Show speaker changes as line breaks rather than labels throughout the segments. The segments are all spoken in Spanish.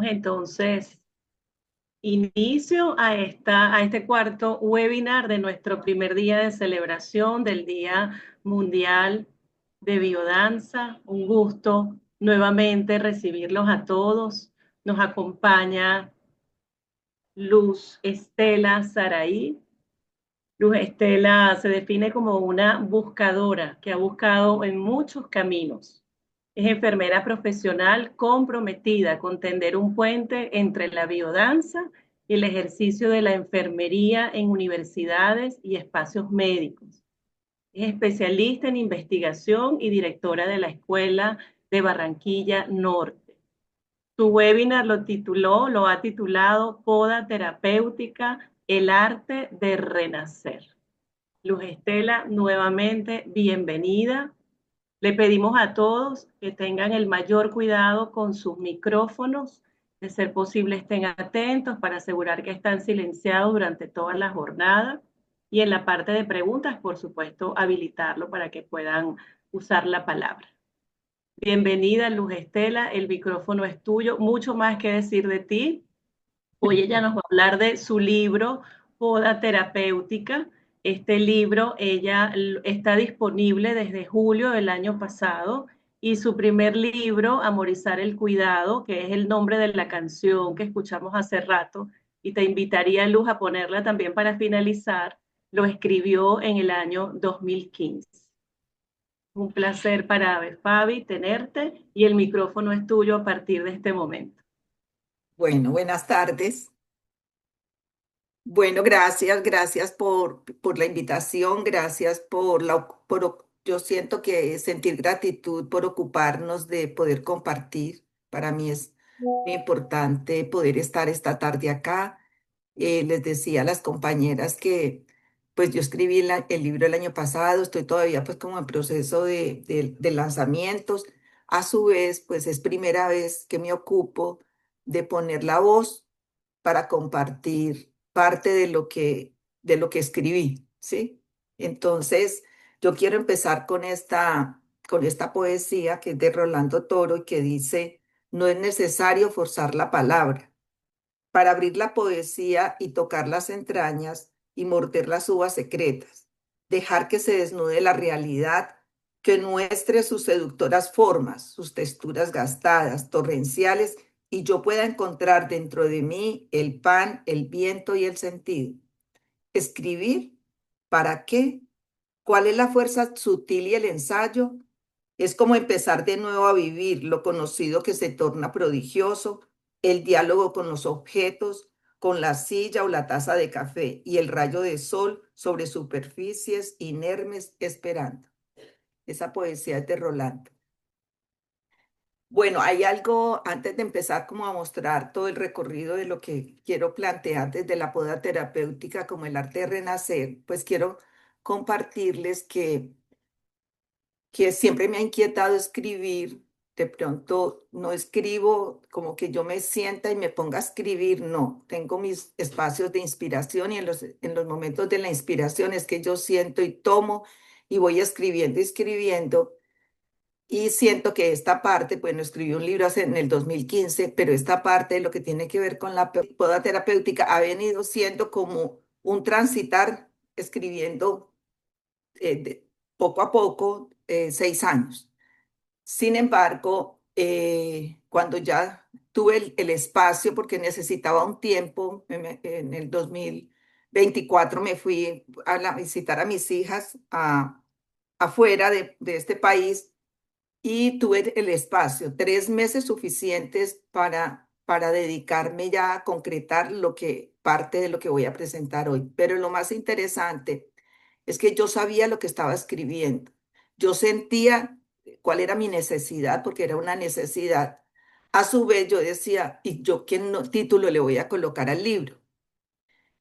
entonces inicio a este cuarto webinar de nuestro primer día de celebración del Día Mundial de Biodanza. Un gusto nuevamente recibirlos a todos. Nos acompaña Luz Estela Saraí. Luz Estela se define como una buscadora que ha buscado en muchos caminos. Es enfermera profesional comprometida con tender un puente entre la biodanza y el ejercicio de la enfermería en universidades y espacios médicos. Es especialista en investigación y directora de la Escuela de Barranquilla Norte. Su webinar lo ha titulado Poda Terapéutica, el arte de renacer. Luz Estela, nuevamente bienvenida. Le pedimos a todos que tengan el mayor cuidado con sus micrófonos, de ser posible estén atentos para asegurar que están silenciados durante toda la jornada y en la parte de preguntas, por supuesto, habilitarlo para que puedan usar la palabra. Bienvenida, Luz Estela, el micrófono es tuyo. Mucho más que decir de ti. Hoy ella nos va a hablar de su libro, Poda Terapéutica. Este libro, ella está disponible desde julio del año pasado y su primer libro, Amorizar el Cuidado, que es el nombre de la canción que escuchamos hace rato, y te invitaría, Luz, a ponerla también para finalizar, lo escribió en el año 2015. Un placer para Fabi tenerte y el micrófono es tuyo a partir de este momento.
Bueno, buenas tardes. Bueno, gracias por la invitación, gracias yo siento que sentir gratitud por ocuparnos de poder compartir. Para mí es muy importante poder estar esta tarde acá. Les decía a las compañeras que pues yo escribí el libro el año pasado, estoy todavía pues como en proceso de lanzamientos. A su vez, pues es primera vez que me ocupo de poner la voz para compartir parte de lo que escribí, ¿sí? Entonces, yo quiero empezar con esta poesía que es de Rolando Toro y que dice, no es necesario forzar la palabra. Para abrir la poesía y tocar las entrañas y morder las uvas secretas, dejar que se desnude la realidad, que muestre sus seductoras formas, sus texturas gastadas, torrenciales, y yo pueda encontrar dentro de mí el pan, el viento y el sentido. Escribir, ¿para qué? ¿Cuál es la fuerza sutil y el ensayo? Es como empezar de nuevo a vivir lo conocido que se torna prodigioso, el diálogo con los objetos, con la silla o la taza de café y el rayo de sol sobre superficies inermes esperando. Esa poesía es de Rolando. Bueno, hay algo antes de empezar como a mostrar todo el recorrido de lo que quiero plantear desde la poda terapéutica como el arte de renacer, pues quiero compartirles que siempre me ha inquietado escribir. De pronto no escribo como que yo me sienta y me ponga a escribir, no. Tengo mis espacios de inspiración y en los momentos de la inspiración es que yo siento y tomo y voy escribiendo, escribiendo. Y siento que esta parte, bueno, escribí un libro en el 2015, pero esta parte de lo que tiene que ver con la poda terapéutica ha venido siendo como un transitar escribiendo poco a poco, 6 años. Sin embargo, cuando ya tuve el espacio, porque necesitaba un tiempo, en el 2024 me fui visitar a mis hijas afuera de este país y tuve el espacio, 3 meses suficientes para dedicarme ya a concretar parte de lo que voy a presentar hoy. Pero lo más interesante es que yo sabía lo que estaba escribiendo. Yo sentía cuál era mi necesidad, porque era una necesidad. A su vez, yo decía, ¿y yo título le voy a colocar al libro?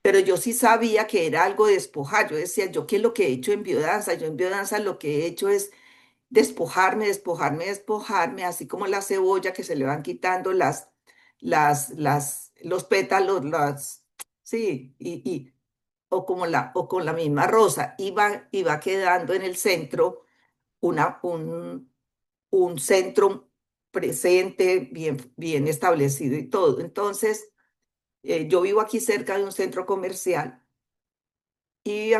Pero yo sí sabía que era algo de despojar. Yo decía, ¿yo qué es lo que he hecho en biodanza? Yo en biodanza lo que he hecho es despojarme, despojarme, despojarme, así como la cebolla que se le van quitando los pétalos, sí, o con la misma rosa, iba quedando en el centro un centro presente, bien establecido y todo. Entonces, yo vivo aquí cerca de un centro comercial y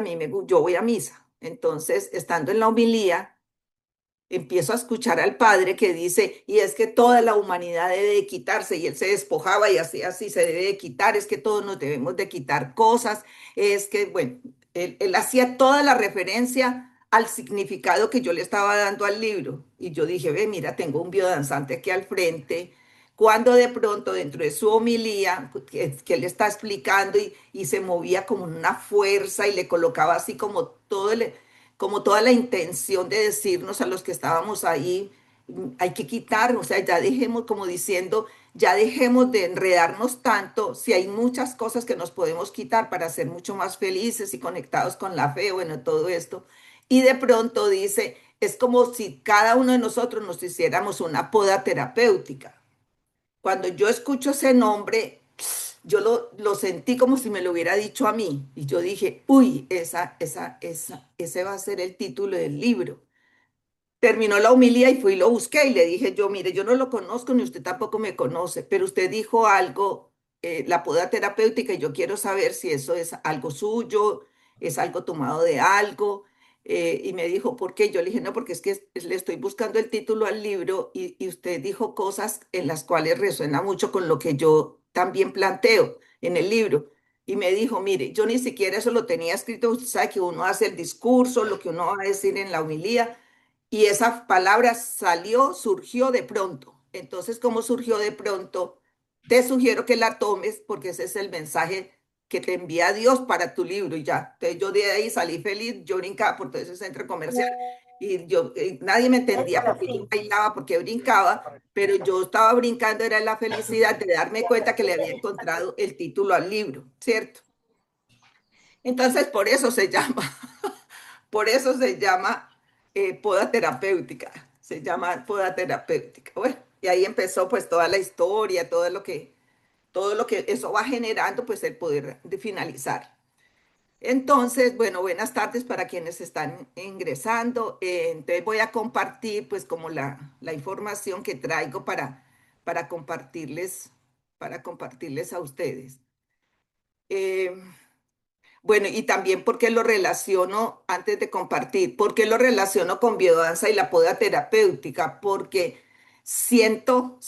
yo voy a misa. Entonces, estando en la homilía, empiezo a escuchar al padre que dice, y es que toda la humanidad debe de quitarse, y él se despojaba y así se debe de quitar, es que todos nos debemos de quitar cosas, es que, bueno, él hacía toda la referencia al significado que yo le estaba dando al libro. Y yo dije, ve, mira, tengo un biodanzante aquí al frente, cuando de pronto dentro de su homilía, que él está explicando y se movía como una fuerza y le colocaba así como toda la intención de decirnos a los que estábamos ahí, hay que quitar, o sea, ya dejemos, como diciendo, ya dejemos de enredarnos tanto, si hay muchas cosas que nos podemos quitar para ser mucho más felices y conectados con la fe, bueno, todo esto. Y de pronto dice, es como si cada uno de nosotros nos hiciéramos una poda terapéutica. Cuando yo escucho ese nombre, yo lo sentí como si me lo hubiera dicho a mí. Y yo dije, uy, ese va a ser el título del libro. Terminó la homilía y fui y lo busqué y le dije yo, mire, yo no lo conozco ni usted tampoco me conoce, pero usted dijo algo, la poda terapéutica, y yo quiero saber si eso es algo suyo, es algo tomado de algo. Y me dijo, ¿por qué? Yo le dije, no, porque es que le estoy buscando el título al libro y usted dijo cosas en las cuales resuena mucho con lo que yo también planteo en el libro. Y me dijo, mire, yo ni siquiera eso lo tenía escrito, usted sabe que uno hace el discurso, lo que uno va a decir en la homilía, y esa palabra surgió de pronto. Entonces, ¿cómo surgió de pronto? Te sugiero que la tomes porque ese es el mensaje que te envía Dios para tu libro y ya. Entonces yo de ahí salí feliz, yo brincaba por todo ese centro comercial y nadie me entendía porque yo bailaba, porque brincaba, pero yo estaba brincando, era la felicidad de darme cuenta que le había encontrado el título al libro, ¿cierto? Entonces, por eso se llama poda terapéutica, se llama poda terapéutica. Bueno, y ahí empezó pues toda la historia, todo lo que eso va generando, pues el poder de finalizar. Entonces, bueno, buenas tardes para quienes están ingresando. Entonces voy a compartir pues como la información que traigo para compartirles, para compartirles a ustedes. Eh, bueno, y también porque lo relaciono, antes de compartir, porque lo relaciono con biodanza y la poda terapéutica, porque siento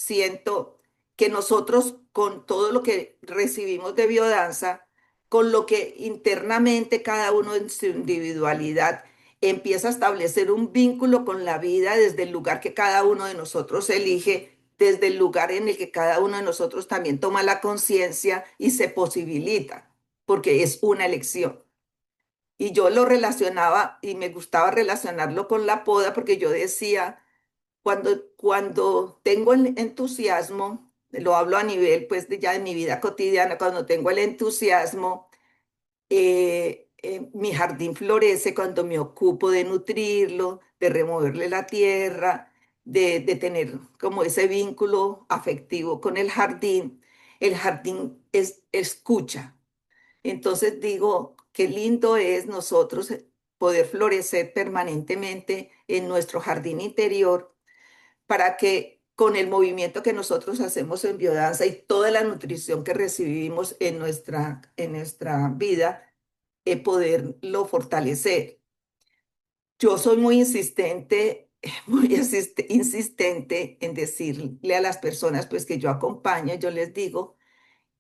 que nosotros con todo lo que recibimos de biodanza, con lo que internamente cada uno en su individualidad empieza a establecer un vínculo con la vida desde el lugar que cada uno de nosotros elige, desde el lugar en el que cada uno de nosotros también toma la conciencia y se posibilita porque es una elección. Y yo lo relacionaba y me gustaba relacionarlo con la poda porque yo decía, cuando tengo el entusiasmo, lo hablo a nivel pues ya de mi vida cotidiana, cuando tengo el entusiasmo, mi jardín florece cuando me ocupo de nutrirlo, de removerle la tierra, de tener como ese vínculo afectivo con el jardín. El jardín escucha, entonces digo, qué lindo es nosotros poder florecer permanentemente en nuestro jardín interior para que con el movimiento que nosotros hacemos en biodanza y toda la nutrición que recibimos en nuestra vida, poderlo fortalecer. Yo soy muy insistente, insistente en decirle a las personas pues que yo acompaño, yo les digo,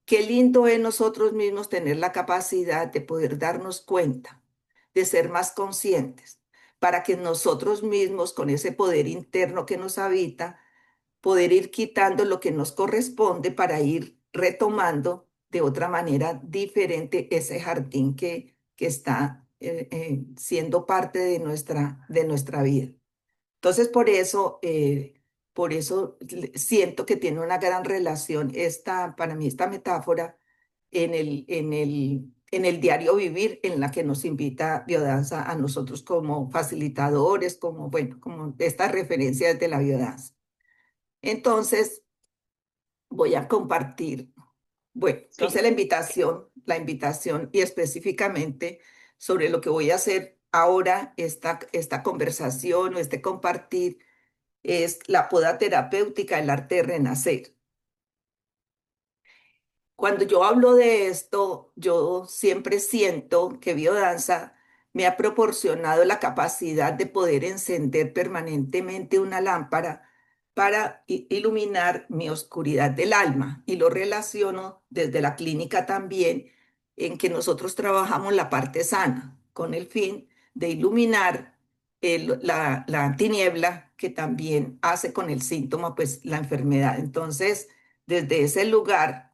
qué lindo es nosotros mismos tener la capacidad de poder darnos cuenta, de ser más conscientes, para que nosotros mismos, con ese poder interno que nos habita, poder ir quitando lo que nos corresponde para ir retomando de otra manera diferente ese jardín que está siendo parte de nuestra vida. Entonces, por eso siento que tiene una gran relación para mí, esta metáfora en el diario vivir en la que nos invita biodanza a nosotros como facilitadores, como, bueno, como estas referencias de la biodanza. Entonces, voy a compartir, bueno, entonces
Sí.
la invitación y específicamente sobre lo que voy a hacer ahora, esta conversación o este compartir es la poda terapéutica, el arte de renacer. Cuando yo hablo de esto, yo siempre siento que biodanza me ha proporcionado la capacidad de poder encender permanentemente una lámpara para iluminar mi oscuridad del alma. Y lo relaciono desde la clínica también, en que nosotros trabajamos la parte sana, con el fin de iluminar la tiniebla que también hace con el síntoma, pues la enfermedad. Entonces, desde ese lugar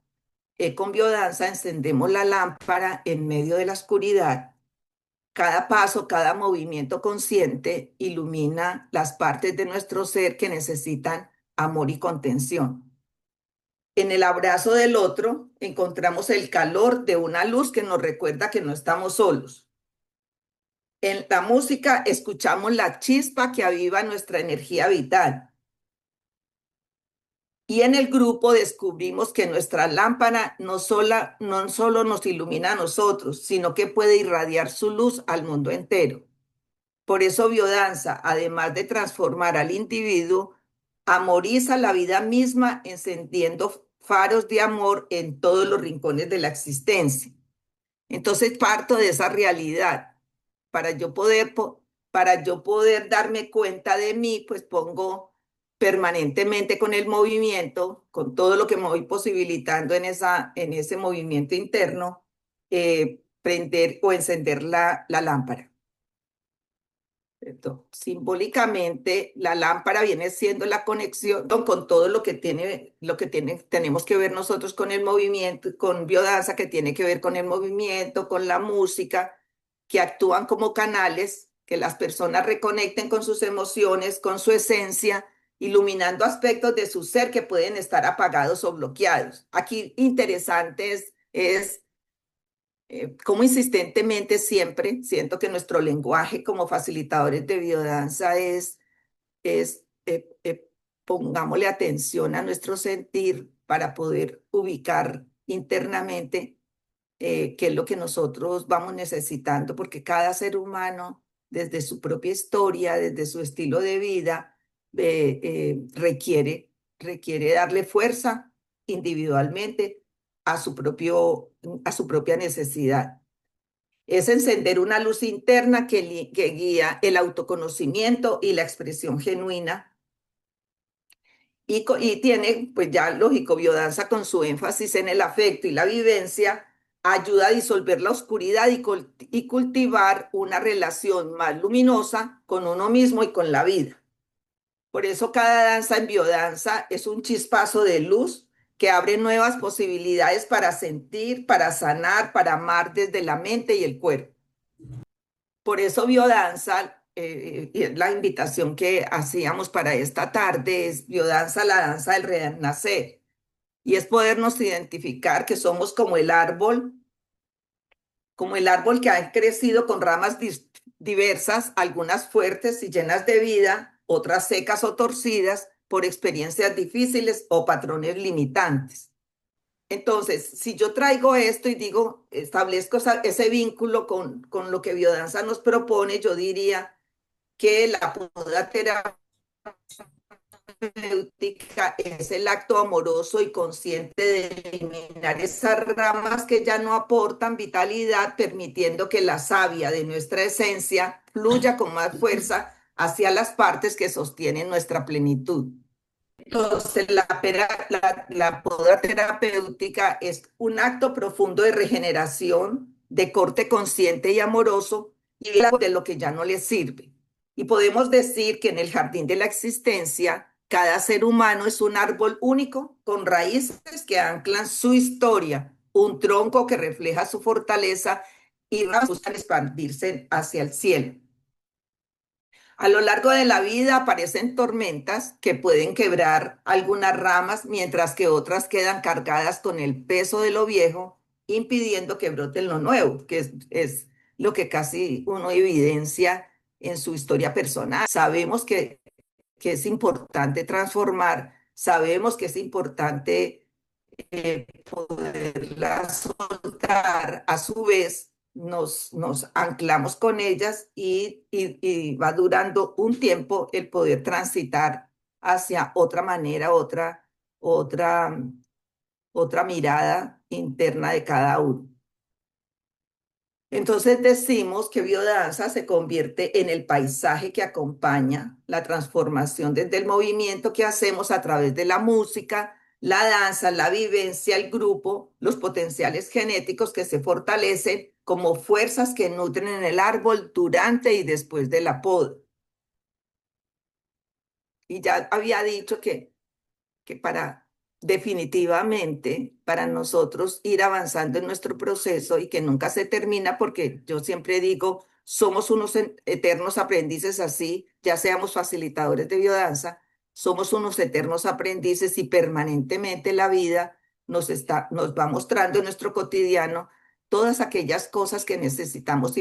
con biodanza encendemos la lámpara en medio de la oscuridad. Cada paso, cada movimiento consciente ilumina las partes de nuestro ser que necesitan amor y contención. En el abrazo del otro encontramos el calor de una luz que nos recuerda que no estamos solos. En la música escuchamos la chispa que aviva nuestra energía vital. Y en el grupo descubrimos que nuestra lámpara no solo nos ilumina a nosotros, sino que puede irradiar su luz al mundo entero. Por eso biodanza, además de transformar al individuo, amoriza la vida misma encendiendo faros de amor en todos los rincones de la existencia. Entonces parto de esa realidad. Para yo poder, para yo poder darme cuenta de mí, pues pongo permanentemente con el movimiento, con todo lo que me voy posibilitando en ese movimiento interno, prender o encender la lámpara. ¿Cierto? Simbólicamente, la lámpara viene siendo la conexión con todo tenemos que ver nosotros con el movimiento, con biodanza, que tiene que ver con el movimiento, con la música, que actúan como canales, que las personas reconecten con sus emociones, con su esencia, iluminando aspectos de su ser que pueden estar apagados o bloqueados. Aquí interesante es como insistentemente siempre siento que nuestro lenguaje como facilitadores de biodanza es pongámosle atención a nuestro sentir para poder ubicar internamente qué es lo que nosotros vamos necesitando, porque cada ser humano, desde su propia historia, desde su estilo de vida, requiere darle fuerza individualmente a a su propia necesidad. Es encender una luz interna que guía el autoconocimiento y la expresión genuina. Y tiene, pues ya lógico, biodanza con su énfasis en el afecto y la vivencia, ayuda a disolver la oscuridad y cultivar una relación más luminosa con uno mismo y con la vida. Por eso cada danza en biodanza es un chispazo de luz que abre nuevas posibilidades para sentir, para sanar, para amar desde la mente y el cuerpo. Por eso biodanza, la invitación que hacíamos para esta tarde es biodanza, la danza del renacer. Y es podernos identificar que somos como el árbol que ha crecido con ramas diversas, algunas fuertes y llenas de vida, otras secas o torcidas por experiencias difíciles o patrones limitantes. Entonces, si yo traigo esto y digo, establezco ese vínculo con lo que biodanza nos propone, yo diría que la poda terapéutica es el acto amoroso y consciente de eliminar esas ramas que ya no aportan vitalidad, permitiendo que la savia de nuestra esencia fluya con más fuerza hacia las partes que sostienen nuestra plenitud. Entonces, la poda terapéutica es un acto profundo de regeneración, de corte consciente y amoroso, y de lo que ya no le sirve. Y podemos decir que en el jardín de la existencia, cada ser humano es un árbol único, con raíces que anclan su historia, un tronco que refleja su fortaleza y buscan expandirse hacia el cielo. A lo largo de la vida aparecen tormentas que pueden quebrar algunas ramas, mientras que otras quedan cargadas con el peso de lo viejo, impidiendo que brote lo nuevo, es lo que casi uno evidencia en su historia personal. Sabemos que es importante transformar, sabemos que es importante poderla soltar, a su vez nos anclamos con ellas y va durando un tiempo el poder transitar hacia otra manera, otra, otra mirada interna de cada uno. Entonces decimos que biodanza se convierte en el paisaje que acompaña la transformación desde el movimiento que hacemos a través de la música, la danza, la vivencia, el grupo, los potenciales genéticos que se fortalecen como fuerzas que nutren en el árbol durante y después de la poda. Y ya había dicho que para definitivamente para nosotros ir avanzando en nuestro proceso y que nunca se termina, porque yo siempre digo, somos unos eternos aprendices así, ya seamos facilitadores de biodanza, somos unos eternos aprendices y permanentemente la vida nos va mostrando en nuestro cotidiano todas aquellas cosas que necesitamos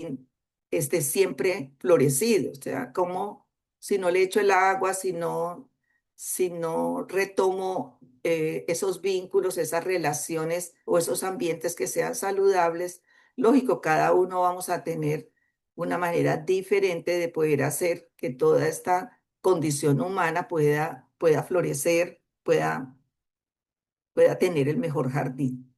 esté siempre florecido, o sea, como si no le echo el agua, si no retomo esos vínculos, esas relaciones o esos ambientes que sean saludables, lógico, cada uno vamos a tener una manera diferente de poder hacer que toda esta condición humana pueda florecer, pueda tener el mejor jardín.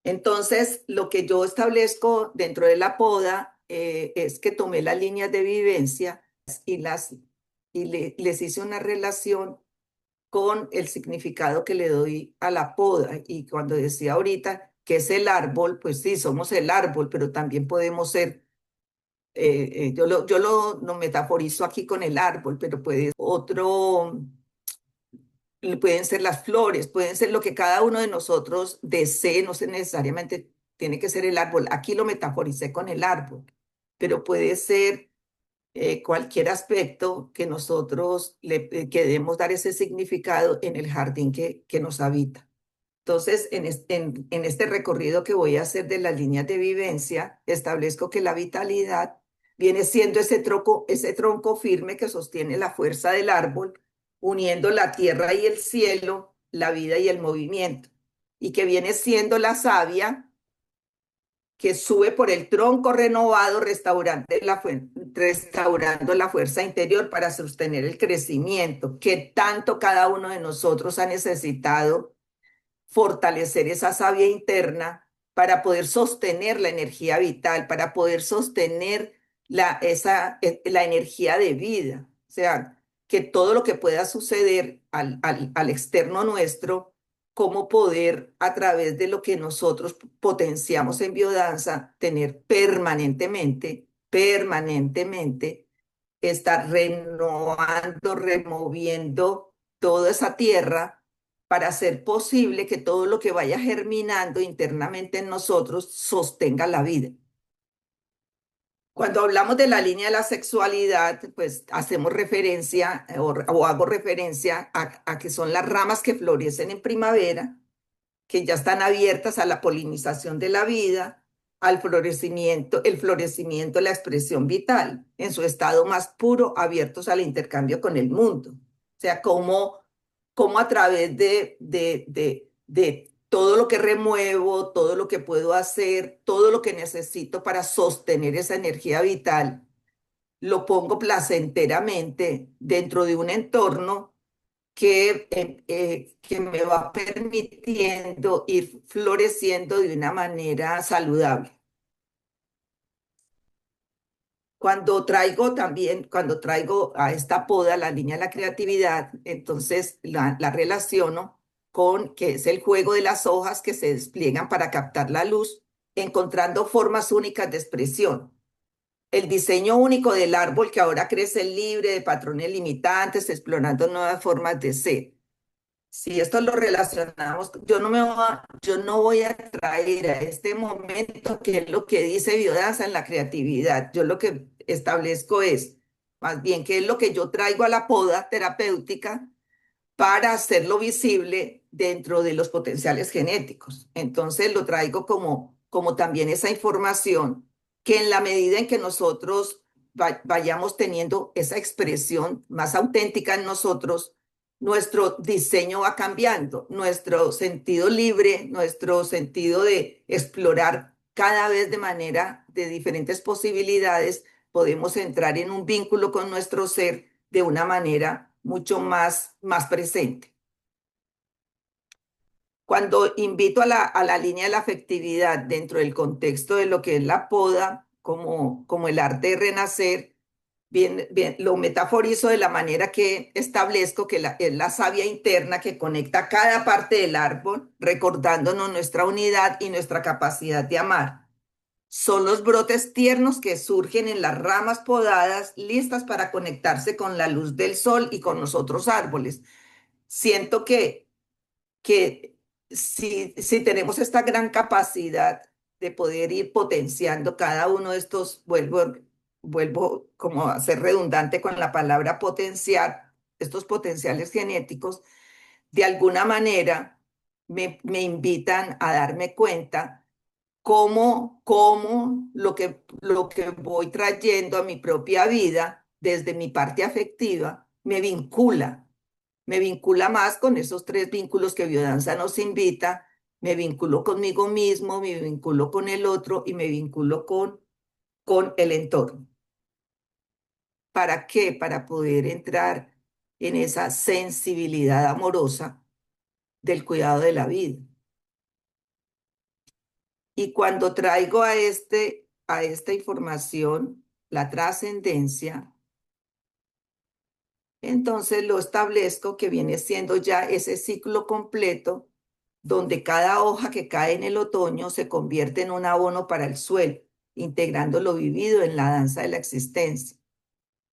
Entonces, lo que yo establezco dentro de la poda es que tomé las líneas de vivencia y, les hice una relación con el significado que le doy a la poda. Y cuando decía ahorita que es el árbol, pues sí, somos el árbol, pero también podemos ser, lo metaforizo aquí con el árbol, pero pueden ser las flores, pueden ser lo que cada uno de nosotros desee, no sé, necesariamente tiene que ser el árbol. Aquí lo metaforicé con el árbol, pero puede ser cualquier aspecto que nosotros le queremos dar ese significado en el jardín que nos habita. Entonces, en este recorrido que voy a hacer de las líneas de vivencia, establezco que la vitalidad viene siendo ese tronco firme que sostiene la fuerza del árbol, uniendo la tierra y el cielo, la vida y el movimiento, y que viene siendo la savia que sube por el tronco renovado, restaurando la fuerza interior para sostener el crecimiento que tanto cada uno de nosotros ha necesitado, fortalecer esa savia interna para poder sostener la energía vital, para poder sostener la energía de vida. O sea, que todo lo que pueda suceder al externo nuestro, cómo poder a través de lo que nosotros potenciamos en biodanza, tener permanentemente, estar renovando, removiendo toda esa tierra para hacer posible que todo lo que vaya germinando internamente en nosotros sostenga la vida. Cuando hablamos de la línea de la sexualidad, pues hacemos referencia o hago referencia a que son las ramas que florecen en primavera, que ya están abiertas a la polinización de la vida, al florecimiento, el florecimiento, la expresión vital, en su estado más puro, abiertos al intercambio con el mundo. O sea, cómo a través de todo lo que remuevo, todo lo que puedo hacer, todo lo que necesito para sostener esa energía vital, lo pongo placenteramente dentro de un entorno que me va permitiendo ir floreciendo de una manera saludable. Cuando traigo a esta poda la línea de la creatividad, entonces la relaciono con que es el juego de las hojas que se despliegan para captar la luz, encontrando formas únicas de expresión. El diseño único del árbol que ahora crece libre de patrones limitantes, explorando nuevas formas de ser. Si esto lo relacionamos, yo no voy a traer a este momento que es lo que dice biodanza en la creatividad. Yo lo que establezco es, más bien, qué es lo que yo traigo a la poda terapéutica para hacerlo visible dentro de los potenciales genéticos. Entonces lo traigo como también esa información que en la medida en que nosotros vayamos teniendo esa expresión más auténtica en nosotros, nuestro diseño va cambiando, nuestro sentido libre, nuestro sentido de explorar cada vez de manera de diferentes posibilidades, podemos entrar en un vínculo con nuestro ser de una manera mucho más presente. Cuando invito a la línea de la afectividad dentro del contexto de lo que es la poda, como el arte de renacer, bien, lo metaforizo de la manera que establezco que es la savia interna que conecta cada parte del árbol, recordándonos nuestra unidad y nuestra capacidad de amar. Son los brotes tiernos que surgen en las ramas podadas, listas para conectarse con la luz del sol y con los otros árboles. Siento que si tenemos esta gran capacidad de poder ir potenciando cada uno de estos, vuelvo como a ser redundante con la palabra potenciar, estos potenciales genéticos, de alguna manera me invitan a darme cuenta cómo lo que voy trayendo a mi propia vida desde mi parte afectiva me vincula más con esos tres vínculos que Biodanza nos invita, me vinculo conmigo mismo, me vinculo con el otro y me vinculo con el entorno. ¿Para qué? Para poder entrar en esa sensibilidad amorosa del cuidado de la vida. Y cuando traigo a esta información la trascendencia, entonces lo establezco que viene siendo ya ese ciclo completo donde cada hoja que cae en el otoño se convierte en un abono para el suelo, integrando lo vivido en la danza de la existencia.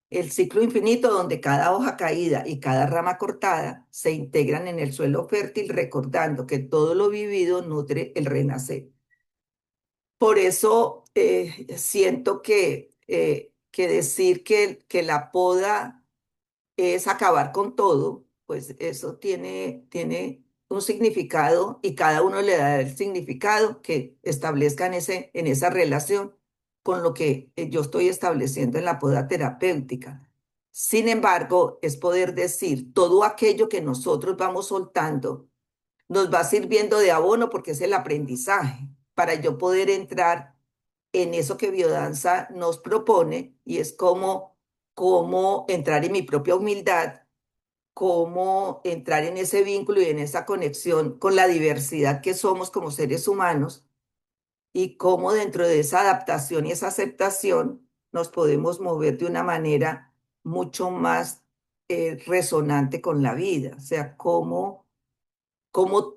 El ciclo infinito donde cada hoja caída y cada rama cortada se integran en el suelo fértil, recordando que todo lo vivido nutre el renacer. Por eso siento que decir que la poda es acabar con todo, pues eso tiene un significado y cada uno le da el significado que establezca en esa relación con lo que yo estoy estableciendo en la poda terapéutica. Sin embargo, es poder decir todo aquello que nosotros vamos soltando nos va sirviendo de abono porque es el aprendizaje para yo poder entrar en eso que biodanza nos propone y es cómo entrar en mi propia humildad, cómo entrar en ese vínculo y en esa conexión con la diversidad que somos como seres humanos y cómo dentro de esa adaptación y esa aceptación nos podemos mover de una manera mucho más resonante con la vida. O sea, cómo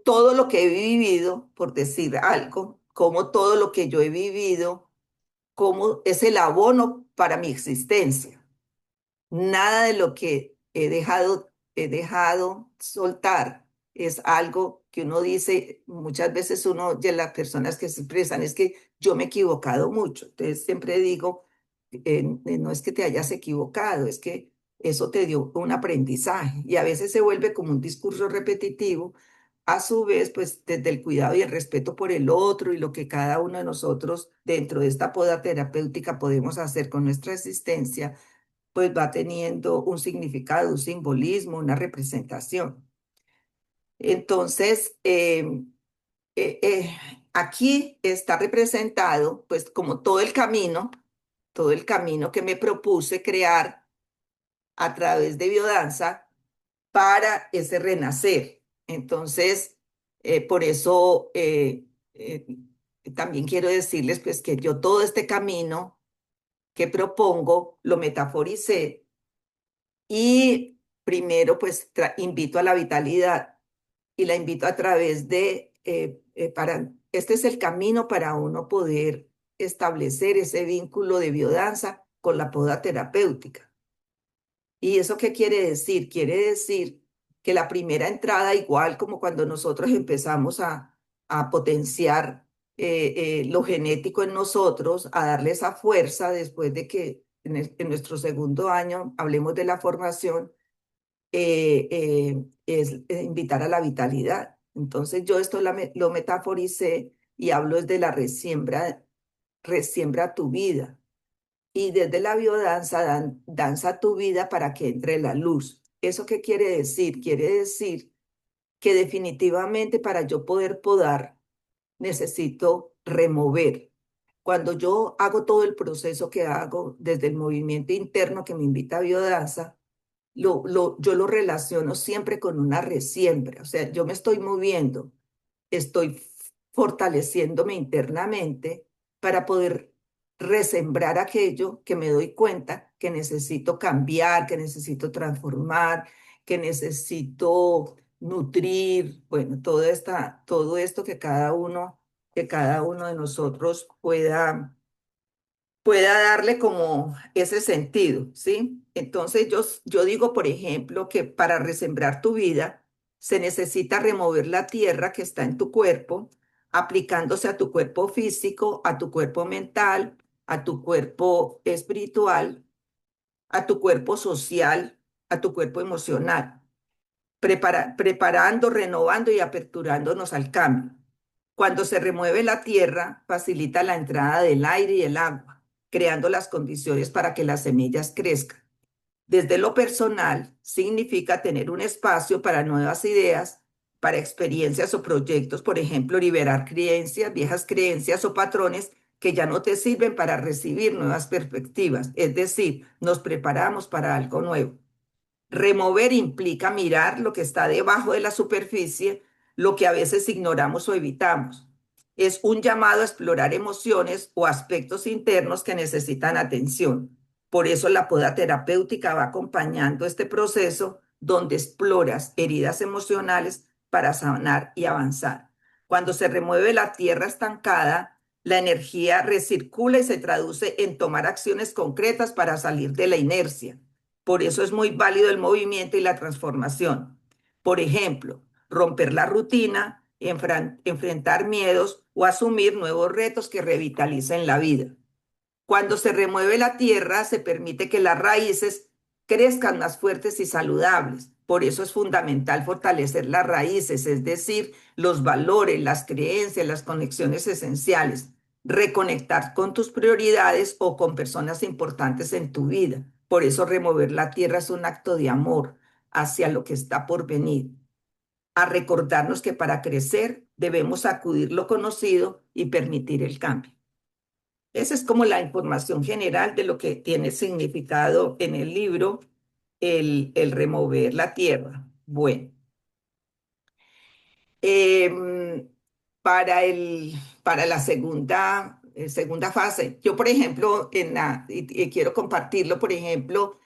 todo lo que he vivido, por decir algo, cómo todo lo que yo he vivido, cómo es el abono para mi existencia. Nada de lo que he dejado soltar es algo que uno dice, muchas veces uno, de las personas que se expresan, es que yo me he equivocado mucho. Entonces siempre digo, no es que te hayas equivocado, es que eso te dio un aprendizaje y a veces se vuelve como un discurso repetitivo. A su vez, pues desde el cuidado y el respeto por el otro y lo que cada uno de nosotros dentro de esta poda terapéutica podemos hacer con nuestra existencia, pues va teniendo un significado, un simbolismo, una representación. Entonces, eh, eh, aquí está representado, pues como todo el camino que me propuse crear a través de biodanza para ese renacer. Entonces, por eso también quiero decirles pues que yo todo este camino que propongo lo metaforicé y primero, pues invito a la vitalidad y la invito a través este es el camino para uno poder establecer ese vínculo de biodanza con la poda terapéutica. ¿Y eso qué quiere decir? Quiere decir que la primera entrada, igual como cuando nosotros empezamos a potenciar lo genético en nosotros, a darle esa fuerza después de que en nuestro segundo año hablemos de la formación, es invitar a la vitalidad. Entonces yo esto lo metaforicé y hablo desde la resiembra tu vida. Y desde la biodanza danza tu vida para que entre la luz. ¿Eso qué quiere decir? Quiere decir que definitivamente para yo poder podar necesito remover. Cuando yo hago todo el proceso que hago desde el movimiento interno que me invita a biodanza, yo lo relaciono siempre con una resiembra. O sea, yo me estoy moviendo, estoy fortaleciéndome internamente para poder resembrar aquello que me doy cuenta que necesito cambiar, que necesito transformar, que necesito nutrir, bueno, todo esto que cada uno de nosotros pueda darle como ese sentido, ¿sí? Entonces yo digo, por ejemplo, que para resembrar tu vida se necesita remover la tierra que está en tu cuerpo, aplicándose a tu cuerpo físico, a tu cuerpo mental, a tu cuerpo espiritual, a tu cuerpo social, a tu cuerpo emocional, preparando, renovando y aperturándonos al cambio. Cuando se remueve la tierra, facilita la entrada del aire y el agua, creando las condiciones para que las semillas crezcan. Desde lo personal, significa tener un espacio para nuevas ideas, para experiencias o proyectos, por ejemplo, liberar creencias, viejas creencias o patrones que ya no te sirven para recibir nuevas perspectivas. Es decir, nos preparamos para algo nuevo. Remover implica mirar lo que está debajo de la superficie, lo que a veces ignoramos o evitamos. Es un llamado a explorar emociones o aspectos internos que necesitan atención. Por eso la poda terapéutica va acompañando este proceso donde exploras heridas emocionales para sanar y avanzar. Cuando se remueve la tierra estancada, la energía recircula y se traduce en tomar acciones concretas para salir de la inercia. Por eso es muy válido el movimiento y la transformación. Por ejemplo, romper la rutina, enfrentar miedos o asumir nuevos retos que revitalicen la vida. Cuando se remueve la tierra, se permite que las raíces crezcan más fuertes y saludables. Por eso es fundamental fortalecer las raíces, es decir, los valores, las creencias, las conexiones esenciales. Reconectar con tus prioridades o con personas importantes en tu vida. Por eso remover la tierra es un acto de amor hacia lo que está por venir. A recordarnos que para crecer debemos sacudir lo conocido y permitir el cambio. Esa es como la información general de lo que tiene significado en el libro el remover la tierra. Bueno, em, para para la segunda fase, yo, por ejemplo, y quiero compartirlo, por ejemplo,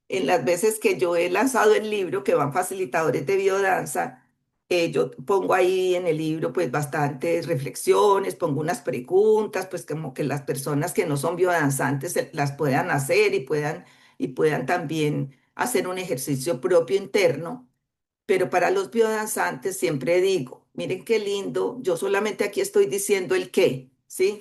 en las veces que yo he lanzado el libro, que van facilitadores de biodanza, yo pongo ahí en el libro pues bastantes reflexiones, pongo unas preguntas, pues como que las personas que no son biodanzantes las puedan hacer y puedan también hacer un ejercicio propio interno. Pero para los biodanzantes siempre digo, miren qué lindo, yo solamente aquí estoy diciendo el qué, ¿sí?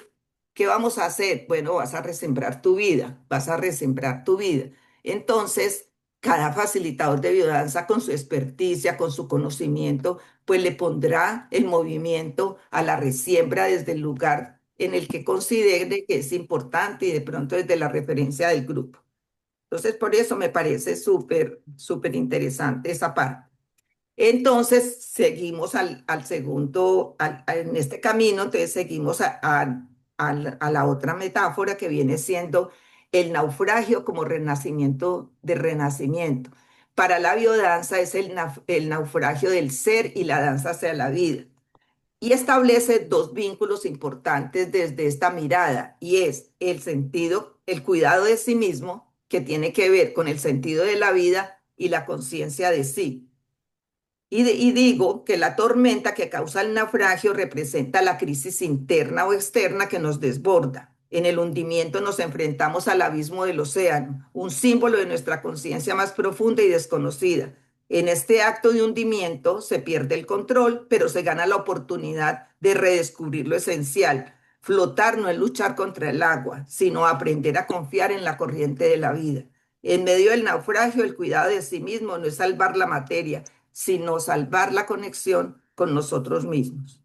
¿Qué vamos a hacer? Bueno, vas a resembrar tu vida, vas a resembrar tu vida. Entonces, cada facilitador de biodanza con su experticia, con su conocimiento, pues le pondrá el movimiento a la resiembra desde el lugar en el que considere que es importante y de pronto desde la referencia del grupo. Entonces, por eso me parece súper interesante esa parte. Entonces, seguimos al segundo, en este camino, entonces seguimos a la otra metáfora que viene siendo el naufragio como renacimiento de renacimiento. Para la biodanza es el naufragio del ser y la danza hacia la vida. Y establece dos vínculos importantes desde esta mirada, y es el sentido, el cuidado de sí mismo, que tiene que ver con el sentido de la vida y la conciencia de sí. Y digo que la tormenta que causa el naufragio representa la crisis interna o externa que nos desborda. En el hundimiento nos enfrentamos al abismo del océano, un símbolo de nuestra conciencia más profunda y desconocida. En este acto de hundimiento se pierde el control, pero se gana la oportunidad de redescubrir lo esencial. Flotar no es luchar contra el agua, sino aprender a confiar en la corriente de la vida. En medio del naufragio, el cuidado de sí mismo no es salvar la materia, sino salvar la conexión con nosotros mismos.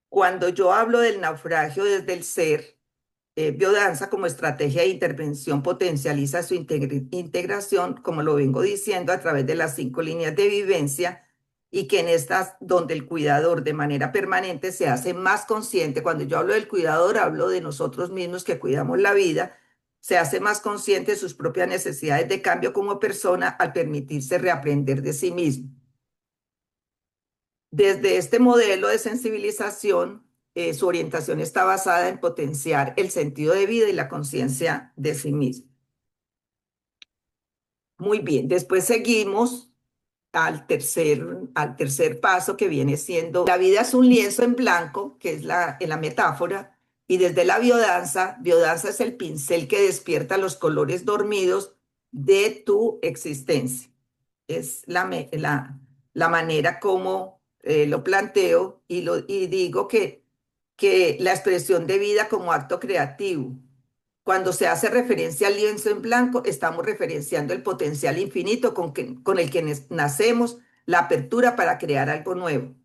Cuando yo hablo del naufragio desde el ser, biodanza como estrategia de intervención potencializa su integración, como lo vengo diciendo, a través de las 5 líneas de vivencia y que en estas, donde el cuidador de manera permanente se hace más consciente, cuando yo hablo del cuidador, hablo de nosotros mismos que cuidamos la vida, Se hace más consciente de sus propias necesidades de cambio como persona al permitirse reaprender de sí mismo. Desde este modelo de sensibilización, su orientación está basada en potenciar el sentido de vida y la conciencia de sí mismo. Muy bien, después seguimos al tercer paso que viene siendo la vida es un lienzo en blanco, que es en la metáfora, y desde la biodanza, biodanza es el pincel que despierta los colores dormidos de tu existencia. Es la manera como lo planteo y digo que la expresión de vida como acto creativo. Cuando se hace referencia al lienzo en blanco, estamos referenciando el potencial infinito con el que nacemos, la apertura para crear algo nuevo.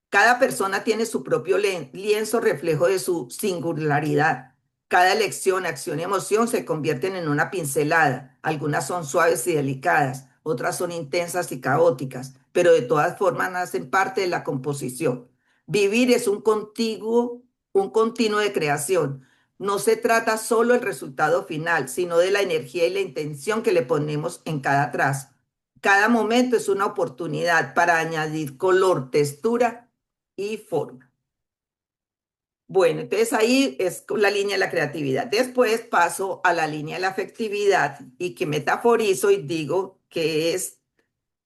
Cada persona tiene su propio lienzo reflejo de su singularidad. Cada elección, acción y emoción se convierten en una pincelada. Algunas son suaves y delicadas, otras son intensas y caóticas, pero de todas formas hacen parte de la composición. Vivir es un continuo de creación. No se trata solo del resultado final, sino de la energía y la intención que le ponemos en cada trazo. Cada momento es una oportunidad para añadir color, textura y forma. Bueno, entonces ahí es la línea de la creatividad. Después paso a la línea de la afectividad y que metaforizo y digo que es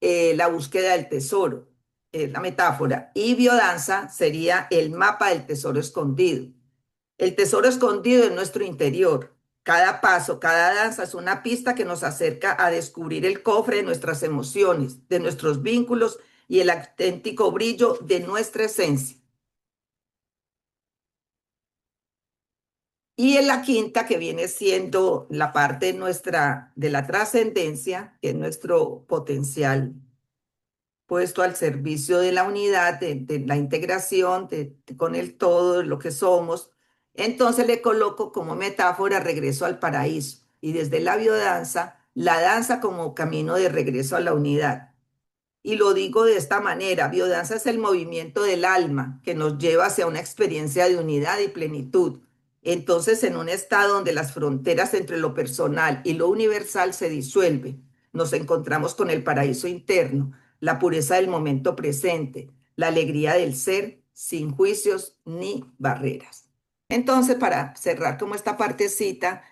la búsqueda del tesoro, es la metáfora. Y biodanza sería el mapa del tesoro escondido. El tesoro escondido en nuestro interior. Cada paso, cada danza es una pista que nos acerca a descubrir el cofre de nuestras emociones, de nuestros vínculos y el auténtico brillo de nuestra esencia. Y en la quinta, que viene siendo la parte nuestra de la trascendencia, que es nuestro potencial puesto al servicio de la unidad, de la integración con el todo, lo que somos. Entonces le coloco como metáfora regreso al paraíso y desde la biodanza, la danza como camino de regreso a la unidad. Y lo digo de esta manera, biodanza es el movimiento del alma que nos lleva hacia una experiencia de unidad y plenitud. Entonces, en un estado donde las fronteras entre lo personal y lo universal se disuelven, nos encontramos con el paraíso interno, la pureza del momento presente, la alegría del ser sin juicios ni barreras. Entonces, para cerrar como esta partecita,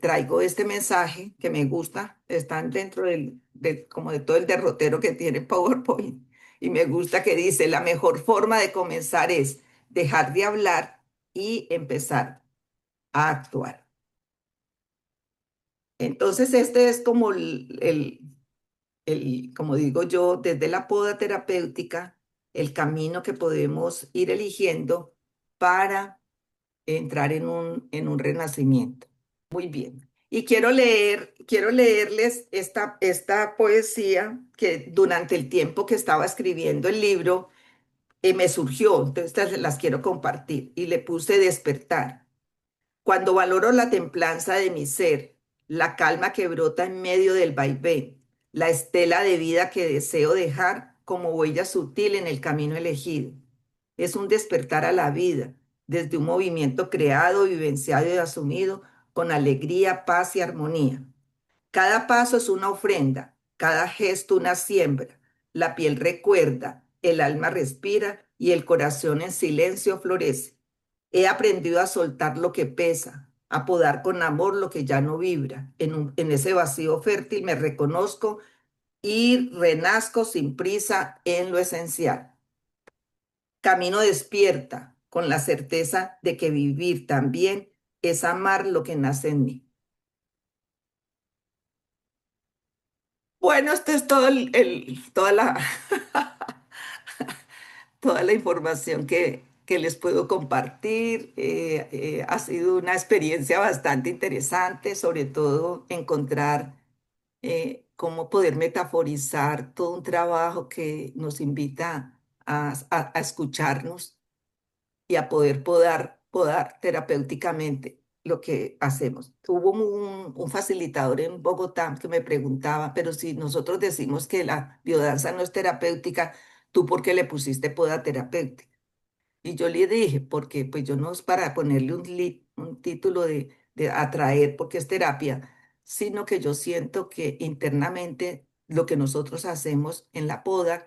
traigo este mensaje que me gusta, están dentro como de todo el derrotero que tiene PowerPoint, y me gusta que dice, la mejor forma de comenzar es dejar de hablar y empezar a actuar. Entonces, este es como como digo yo, desde la poda terapéutica, el camino que podemos ir eligiendo para entrar en un renacimiento. Muy bien. Y quiero leerles esta poesía que durante el tiempo que estaba escribiendo el libro me surgió, entonces las quiero compartir y le puse despertar. Cuando valoro la templanza de mi ser, la calma que brota en medio del vaivén, la estela de vida que deseo dejar como huella sutil en el camino elegido. Es un despertar a la vida, desde un movimiento creado, vivenciado y asumido con alegría, paz y armonía. Cada paso es una ofrenda, cada gesto una siembra. La piel recuerda, el alma respira y el corazón en silencio florece. He aprendido a soltar lo que pesa, a podar con amor lo que ya no vibra. En ese vacío fértil me reconozco y renazco sin prisa en lo esencial. Camino despierta con la certeza de que vivir también es amar lo que nace en mí. Bueno, esto es toda la información que les puedo compartir. Ha sido una experiencia bastante interesante, sobre todo encontrar cómo poder metaforizar todo un trabajo que nos invita a escucharnos y a poder podar terapéuticamente lo que hacemos. Hubo un facilitador en Bogotá que me preguntaba, pero si nosotros decimos que la biodanza no es terapéutica, ¿tú por qué le pusiste poda terapéutica? Y yo le dije, porque pues yo no es para ponerle un título de atraer porque es terapia, sino que yo siento que internamente lo que nosotros hacemos en la poda,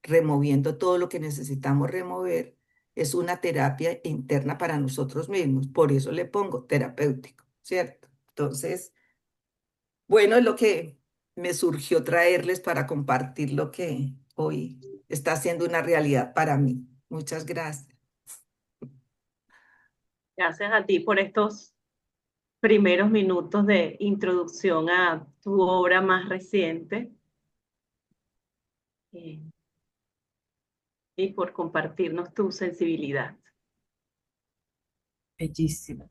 removiendo todo lo que necesitamos remover, es una terapia interna para nosotros mismos. Por eso le pongo terapéutico, ¿cierto? Entonces, bueno, es lo que me surgió traerles para compartir lo que hoy está siendo una realidad para mí. Muchas gracias.
Gracias a ti por estos primeros minutos de introducción a tu obra más reciente eh, y por compartirnos tu sensibilidad.
Bellísimo.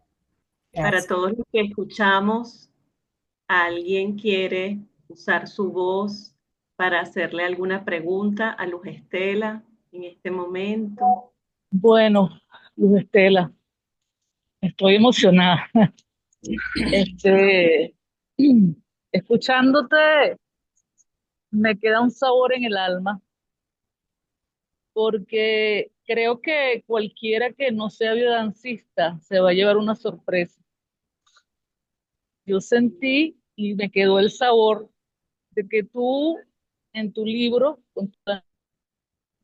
Para
Gracias.
todos los que escuchamos, ¿alguien quiere usar su voz para hacerle alguna pregunta a Luz Estela en este momento?
Bueno, Luz Estela, estoy emocionada. Este, escuchándote, me queda un sabor en el alma, porque creo que cualquiera que no sea biodancista se va a llevar una sorpresa. Yo sentí y me quedó el sabor de que tú, en tu libro,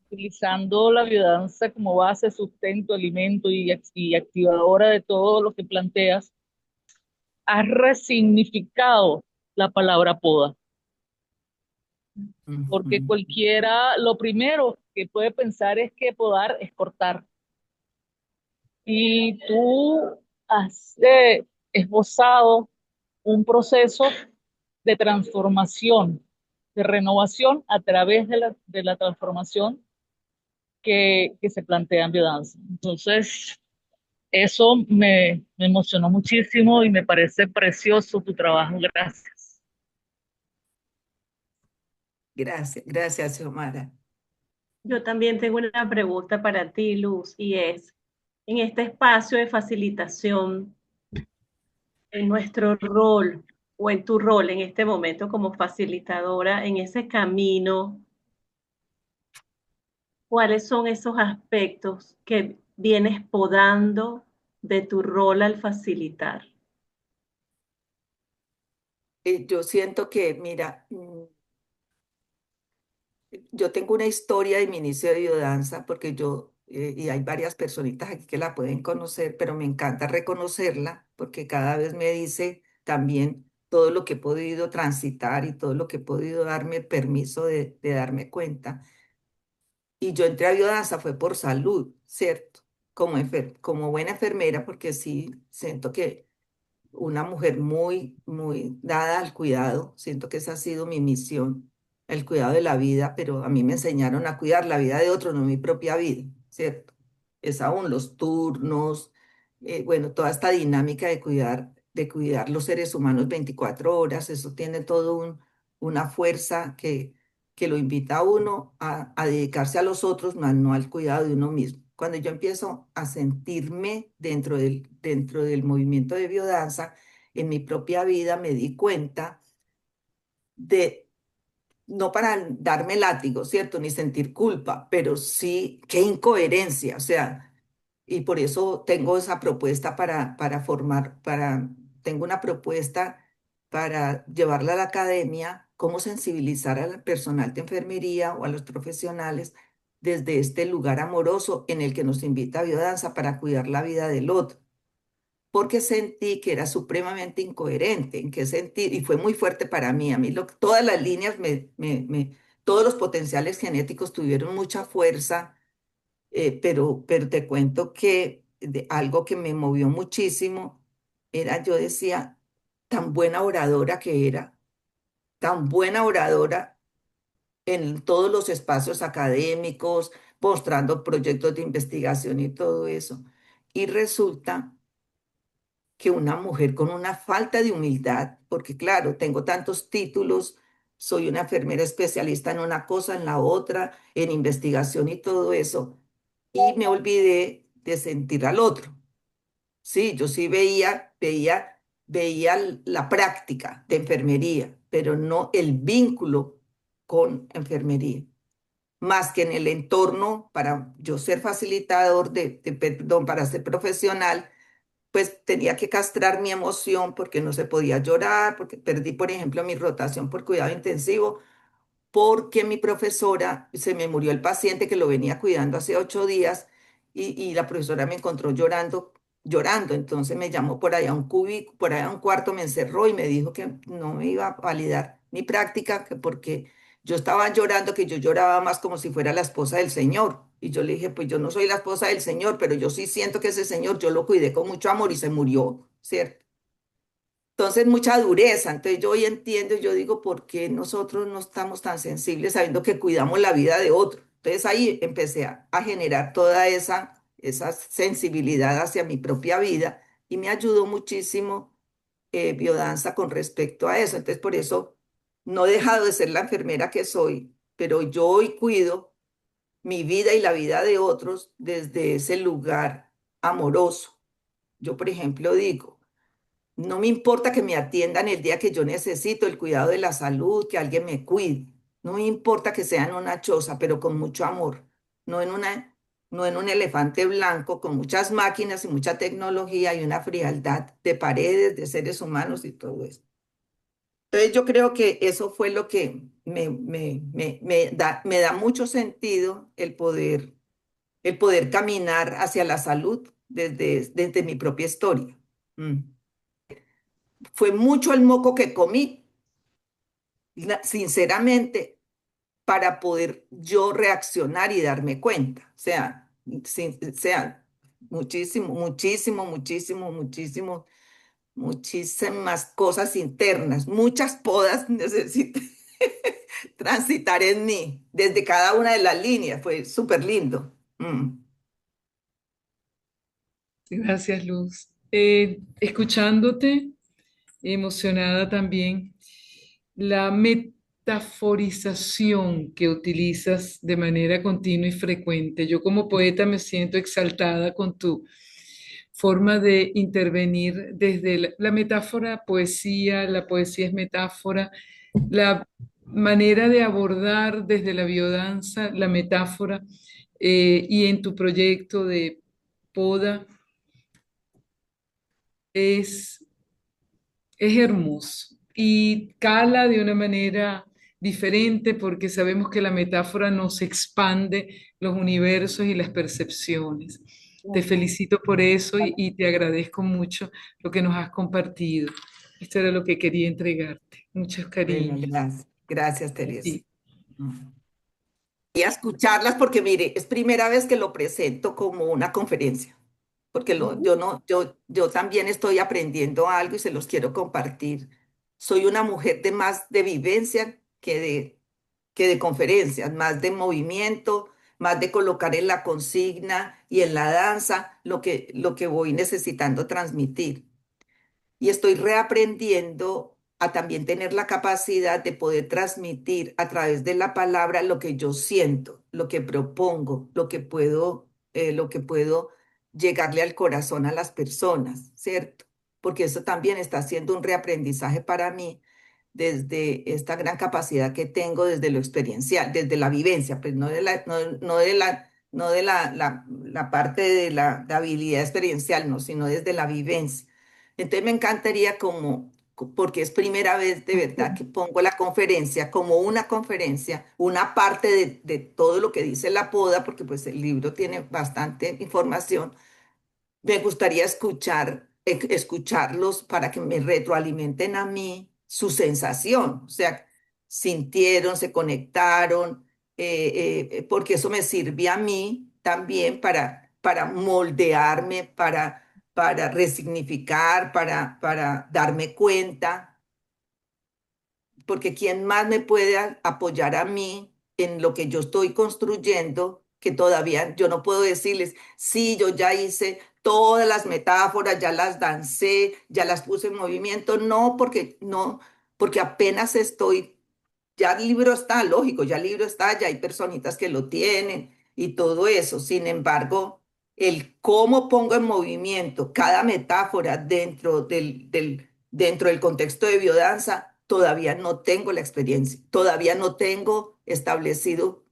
utilizando la biodanza como base, sustento, alimento y activadora de todo lo que planteas, has resignificado la palabra poda, porque
Ujú.
cualquiera, lo primero que puede pensar es que podar es cortar. Y tú has esbozado un proceso de transformación, de renovación a través de la transformación que se plantea en biodanza. Entonces, eso me emocionó muchísimo y me parece precioso tu trabajo. Gracias.
Gracias, gracias, Xiomara.
Yo también tengo una pregunta para ti, Luz, y es, en este espacio de facilitación, en nuestro rol o en tu rol en este momento como facilitadora, en ese camino, ¿cuáles son esos aspectos que vienes podando de tu rol al facilitar?
Yo siento que, mira, yo tengo una historia de mi inicio de biodanza porque y hay varias personitas aquí que la pueden conocer, pero me encanta reconocerla porque cada vez me dice también todo lo que he podido transitar y todo lo que he podido darme el permiso de darme cuenta. Y yo entré a biodanza fue por salud, ¿cierto? Como buena enfermera, porque sí, siento que una mujer muy, muy dada al cuidado. Siento que esa ha sido mi misión, el cuidado de la vida, pero a mí me enseñaron a cuidar la vida de otro, no mi propia vida, ¿cierto? Es aún los turnos, bueno, toda esta dinámica de cuidar los seres humanos 24 horas, eso tiene todo una fuerza que lo invita a uno a dedicarse a los otros, más no al cuidado de uno mismo. Cuando yo empiezo a sentirme dentro del movimiento de biodanza, en mi propia vida me di cuenta de, no para darme látigo, ¿cierto? Ni sentir culpa, pero sí, qué incoherencia, o sea, y por eso tengo esa propuesta tengo una propuesta para llevarla a la academia, cómo sensibilizar al personal de enfermería o a los profesionales desde este lugar amoroso en el que nos invita a biodanza para cuidar la vida del otro porque sentí que era supremamente incoherente. ¿En qué sentido? Y fue muy fuerte para mí. A mí todas las líneas, todos los potenciales genéticos tuvieron mucha fuerza, pero te cuento que algo que me movió muchísimo era, yo decía, tan buena oradora que era, tan buena oradora en todos los espacios académicos, mostrando proyectos de investigación y todo eso. Y resulta que una mujer con una falta de humildad, porque claro, tengo tantos títulos, soy una enfermera especialista en una cosa, en la otra, en investigación y todo eso, y me olvidé de sentir al otro. Sí, yo sí veía la práctica de enfermería, pero no el vínculo con enfermería, más que en el entorno para yo ser facilitador perdón, para ser profesional pues tenía que castrar mi emoción porque no se podía llorar, porque perdí, por ejemplo, mi rotación por cuidado intensivo porque mi profesora, se me murió el paciente que lo venía cuidando hace 8 días y la profesora me encontró llorando, llorando. Entonces me llamó por allá a un cubículo, por allá a un cuarto, me encerró y me dijo que no me iba a validar mi práctica, que porque yo estaba llorando, que yo lloraba más como si fuera la esposa del Señor. Y yo le dije, pues yo no soy la esposa del Señor, pero yo sí siento que ese Señor yo lo cuidé con mucho amor y se murió, ¿cierto? Entonces, mucha dureza. Entonces, yo hoy entiendo y yo digo, ¿por qué nosotros no estamos tan sensibles sabiendo que cuidamos la vida de otro? Entonces, ahí empecé a generar toda esa sensibilidad hacia mi propia vida y me ayudó muchísimo biodanza con respecto a eso. Entonces, por eso no he dejado de ser la enfermera que soy, pero yo hoy cuido mi vida y la vida de otros desde ese lugar amoroso. Yo, por ejemplo, digo, no me importa que me atiendan el día que yo necesito el cuidado de la salud, que alguien me cuide. No me importa que sea en una choza, pero con mucho amor, no en no en un elefante blanco con muchas máquinas y mucha tecnología y una frialdad de paredes, de seres humanos y todo eso. Entonces yo creo que eso fue lo que me da mucho sentido el poder caminar hacia la salud desde mi propia historia. Mm. Fue mucho el moco que comí, sinceramente, para poder yo reaccionar y darme cuenta. O sea, muchísimo, muchísimo, muchísimo, muchísimo, muchísimas cosas internas, muchas podas necesité transitar en mí, desde cada una de las líneas. Fue súper lindo.
Gracias, Luz. Escuchándote, emocionada también, la metaforización que utilizas de manera continua y frecuente. Yo como poeta me siento exaltada con tu forma de intervenir desde la metáfora, poesía, la poesía es metáfora, la manera de abordar desde la biodanza la metáfora y en tu proyecto de poda es, es hermoso y cala de una manera diferente porque sabemos que la metáfora nos expande los universos y las percepciones. Te felicito por eso y te agradezco mucho lo que nos has compartido. Esto era lo que quería entregarte. Muchos
Bueno,
cariños.
gracias. Gracias,
A
Teresa.
ti.
Y a escucharlas porque mire, es primera vez que lo presento como una conferencia, porque yo no, yo también estoy aprendiendo algo y se los quiero compartir. Soy una mujer de más de vivencia que de conferencias, más de movimiento, más de colocar en la consigna y en la danza lo que voy necesitando transmitir y estoy reaprendiendo a también tener la capacidad de poder transmitir a través de la palabra lo que yo siento, lo que propongo, lo que puedo llegarle al corazón a las personas, ¿cierto? Porque eso también está siendo un reaprendizaje para mí desde esta gran capacidad que tengo desde lo experiencial, desde la vivencia, pues no de la parte de la habilidad experiencial, no, sino desde la vivencia. Entonces me encantaría porque es primera vez de verdad que pongo la conferencia como una conferencia, una parte de todo lo que dice la poda, porque pues el libro tiene bastante información. Me gustaría escucharlos para que me retroalimenten a mí su sensación, o sea, sintieron, se conectaron, porque eso me sirve a mí también para moldearme, para resignificar, para darme cuenta porque ¿quién más me puede apoyar a mí en lo que yo estoy construyendo? Que todavía yo no puedo decirles, sí, yo ya hice todas las metáforas, ya las dancé, ya las puse en movimiento. No, porque apenas estoy, ya el libro está, lógico, ya el libro está, ya hay personitas que lo tienen y todo eso. Sin embargo, el cómo pongo en movimiento cada metáfora dentro del contexto de biodanza, todavía no tengo la experiencia, todavía no tengo establecido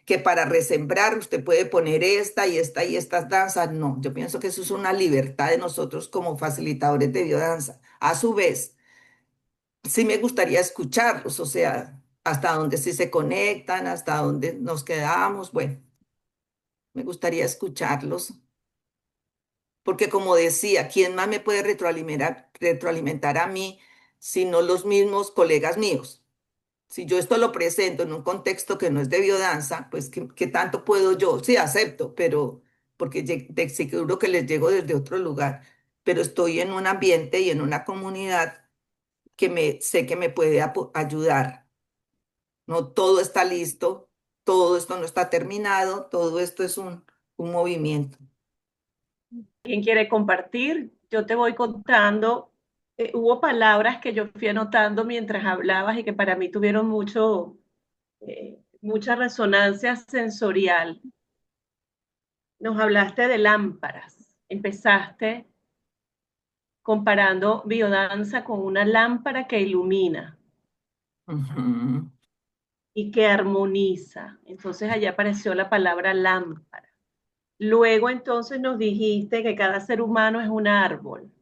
que para resembrar usted puede poner esta y esta y estas danzas. No, yo pienso que eso es una libertad de nosotros como facilitadores de biodanza. A su vez, sí me gustaría escucharlos, o sea, hasta dónde sí se conectan, hasta dónde nos quedamos. Bueno, me gustaría escucharlos, porque como decía, ¿quién más me puede retroalimentar a mí sino los mismos colegas míos? Si yo esto lo presento en un contexto que no es de biodanza, pues ¿qué tanto puedo yo? Sí, acepto, pero porque de seguro que les llego desde otro lugar, pero estoy en un ambiente y en una comunidad que sé que me puede ayudar. No todo está listo, todo esto no está terminado, todo esto es un movimiento.
¿Quién quiere compartir? Yo te voy contando. Hubo palabras que yo fui anotando mientras hablabas y que para mí tuvieron mucha resonancia sensorial. Nos hablaste de lámparas. Empezaste comparando biodanza con una lámpara que ilumina
Ujú,
y que armoniza. Entonces allá apareció la palabra lámpara. Luego entonces nos dijiste que cada ser humano es un árbol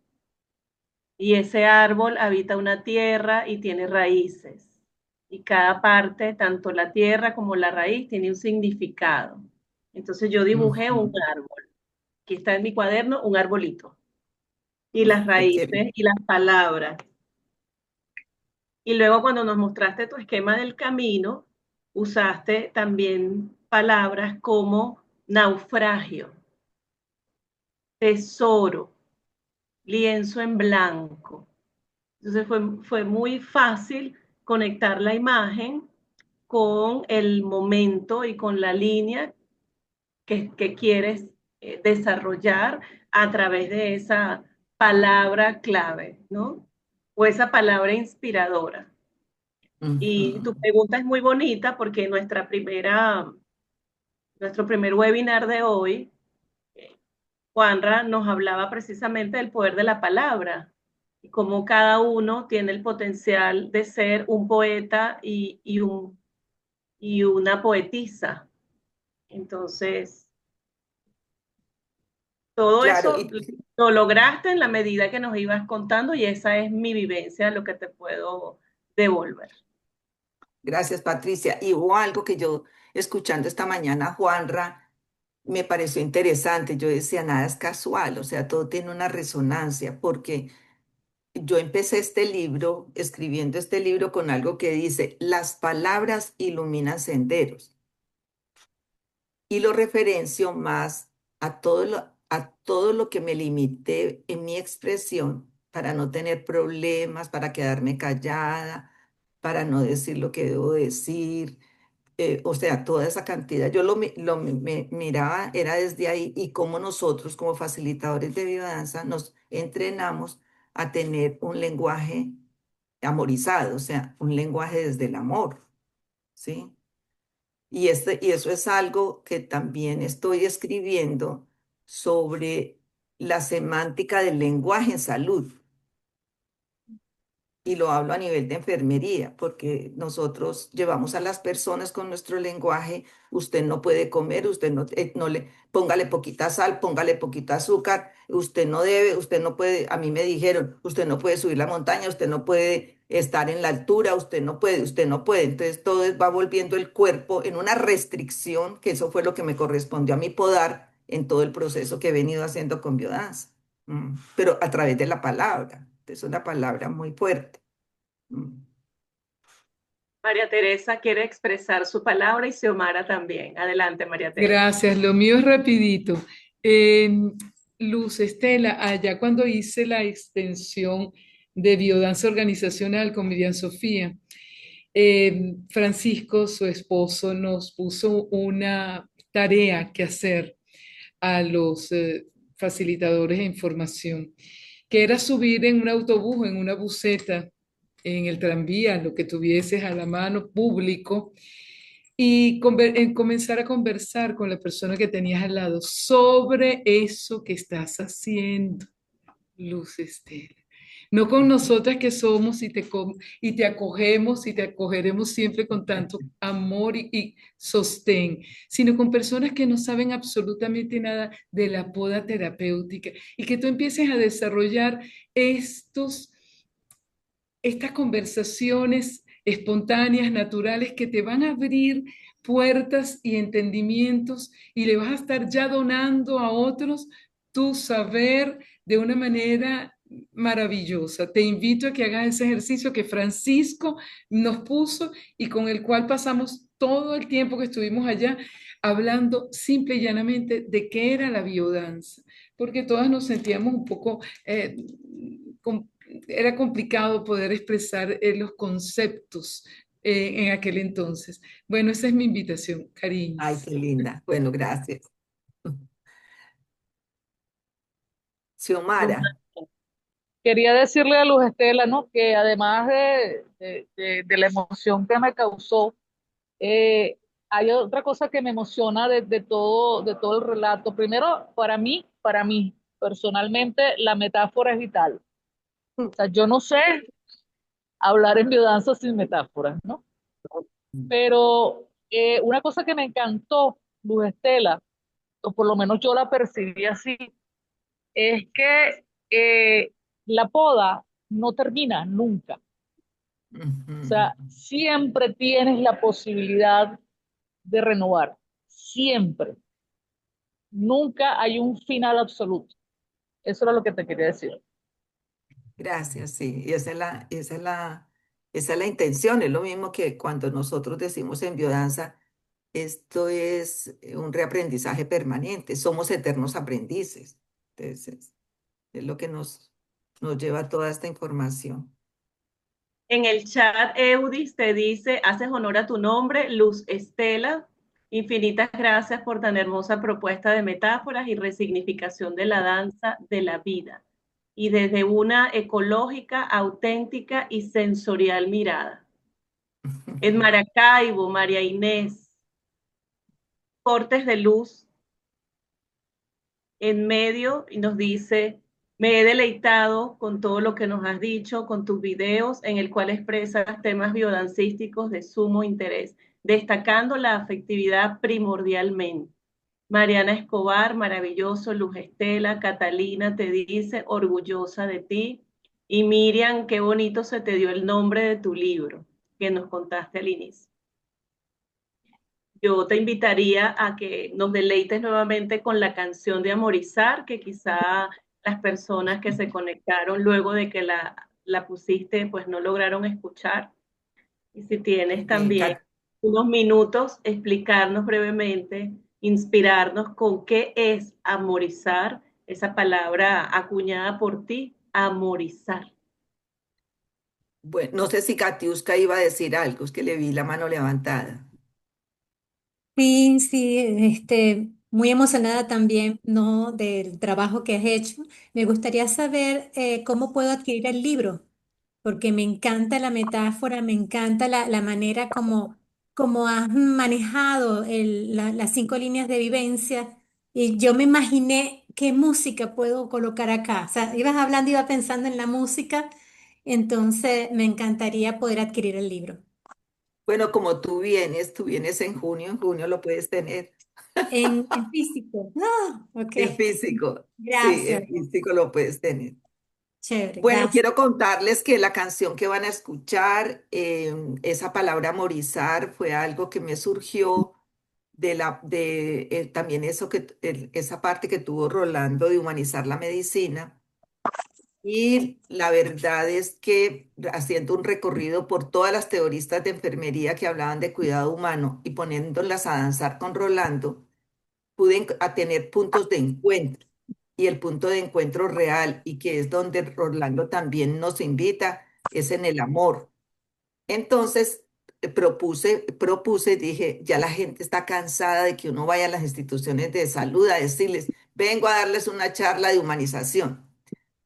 y ese árbol habita una tierra y tiene raíces. Y cada parte, tanto la tierra como la raíz, tiene un significado. Entonces yo dibujé un
ujú.
árbol. Aquí está en mi cuaderno un arbolito. Y las
Ay, qué
raíces
bien.
y las palabras. Y luego cuando nos mostraste tu esquema del camino, usaste también palabras como naufragio, tesoro, lienzo en blanco. Entonces fue muy fácil conectar la imagen con el momento y con la línea que quieres desarrollar a través de esa palabra clave, ¿no? O esa palabra inspiradora. Y tu
Ujú.
pregunta es muy bonita porque nuestro primer webinar de hoy, Juanra nos hablaba precisamente del poder de la palabra y cómo cada uno tiene el potencial de ser un poeta y una poetisa. Entonces, todo
Claro,
eso lo lograste en la medida que nos ibas contando y esa es mi vivencia, lo que te puedo devolver.
gracias, Patricia. Y hubo algo que yo, escuchando esta mañana, Juanra, me pareció interesante. Yo decía, nada es casual, o sea, todo tiene una resonancia, porque yo empecé este libro, escribiendo este libro con algo que dice, las palabras iluminan senderos. Y lo referencio más a todo lo que me limité en mi expresión para no tener problemas, para quedarme callada, para no decir lo que debo decir, o sea, toda esa cantidad. Yo me miraba, era desde ahí, y cómo nosotros como facilitadores de biodanza nos entrenamos a tener un lenguaje amorizado, o sea, un lenguaje desde el amor, ¿sí? Y eso es algo que también estoy escribiendo sobre la semántica del lenguaje en salud. Y lo hablo a nivel de enfermería, porque nosotros llevamos a las personas con nuestro lenguaje. Usted no puede comer, usted no póngale poquita sal, póngale poquita azúcar, usted no debe, usted no puede, a mí me dijeron, usted no puede subir la montaña, usted no puede estar en la altura, usted no puede, usted no puede. Entonces va volviendo el cuerpo en una restricción, que eso fue lo que me correspondió a mí podar en todo el proceso que he venido haciendo con biodanza. Pero a través de la palabra. Es una palabra muy fuerte. Mm.
María Teresa quiere expresar su palabra y Xiomara también. Adelante, María Teresa.
Gracias, lo mío es rapidito. Luz Estela, allá cuando hice la extensión de biodanza organizacional con Miriam Sofía, Francisco, su esposo, nos puso una tarea que hacer a los facilitadores de información, que era subir en un autobús, en una buseta, en el tranvía, lo que tuvieses a la mano público, y comenzar a conversar con la persona que tenías al lado sobre eso que estás haciendo, Luz Estela. no con nosotras que somos y te acogemos y te acogeremos siempre con tanto amor y sostén, sino con personas que no saben absolutamente nada de la poda terapéutica y que tú empieces a desarrollar estas conversaciones espontáneas, naturales, que te van a abrir puertas y entendimientos y le vas a estar ya donando a otros tu saber de una manera maravillosa. Te invito a que hagas ese ejercicio que Francisco nos puso y con el cual pasamos todo el tiempo que estuvimos allá hablando simple y llanamente de qué era la biodanza, porque todas nos sentíamos un poco era complicado poder expresar los conceptos en aquel entonces. Bueno, esa es mi invitación,
Ay,
cariños.
qué linda. Bueno, gracias.
Luz,
Xiomara.
quería decirle a Luz Estela, ¿no? Que además de la emoción que me causó, hay otra cosa que me emociona de todo el relato. Primero, para mí, personalmente, la metáfora es vital. O sea, yo no sé hablar en biodanza sin metáforas, ¿no? Pero una cosa que me encantó, Luz Estela, o por lo menos yo la percibí así, es que la poda no termina nunca. O
Ujú.
sea, siempre tienes la posibilidad de renovar, siempre. Nunca hay un final absoluto. Eso era lo que te quería decir.
Gracias, sí. Y esa es la intención. Es lo mismo que cuando nosotros decimos en biodanza, esto es un reaprendizaje permanente. Somos eternos aprendices. Entonces, es lo que nos lleva a toda esta información.
En el chat, Eudis te dice, haces honor a tu nombre, Luz Estela. Infinitas gracias por tan hermosa propuesta de metáforas y resignificación de la danza de la vida. Y desde una ecológica, auténtica y sensorial mirada. En Maracaibo, María Inés, cortes de luz en medio y nos dice, me he deleitado con todo lo que nos has dicho, con tus videos en el cual expresas temas biodancísticos de sumo interés, destacando la afectividad primordialmente. Mariana Escobar, maravilloso, Luz Estela, Catalina te dice, orgullosa de ti. Y Miriam, qué bonito se te dio el nombre de tu libro que nos contaste al inicio. Yo te invitaría a que nos deleites nuevamente con la canción de Amorizar, que quizá las personas que se conectaron luego de que la pusiste, pues no lograron escuchar. Y si tienes
Bien,
también unos minutos, explicarnos brevemente, inspirarnos con qué es amorizar, esa palabra acuñada por ti, amorizar.
bueno, no sé si Katiuska iba a decir algo, es que le vi la mano levantada.
Sí, sí, muy emocionada también, ¿no? Del trabajo que has hecho. Me gustaría saber cómo puedo adquirir el libro, porque me encanta la metáfora, me encanta la manera como has manejado las 5 líneas de vivencia. Y yo me imaginé qué música puedo colocar acá. O sea, ibas hablando, iba pensando en la música, entonces me encantaría poder adquirir el libro.
Bueno, como tú vienes en junio lo puedes tener.
En físico. Ah, ok.
En físico, sí,
Gracias.
en físico lo puedes tener.
Chévere,
Bueno,
gracias.
quiero contarles que la canción que van a escuchar, esa palabra morizar, fue algo que me surgió de también esa parte que tuvo Rolando de humanizar la medicina. Y la verdad es que haciendo un recorrido por todas las teoristas de enfermería que hablaban de cuidado humano y poniéndolas a danzar con Rolando, pude a tener puntos de encuentro, y el punto de encuentro real, y que es donde Rolando también nos invita, es en el amor. Entonces, dije, ya la gente está cansada de que uno vaya a las instituciones de salud a decirles, vengo a darles una charla de humanización.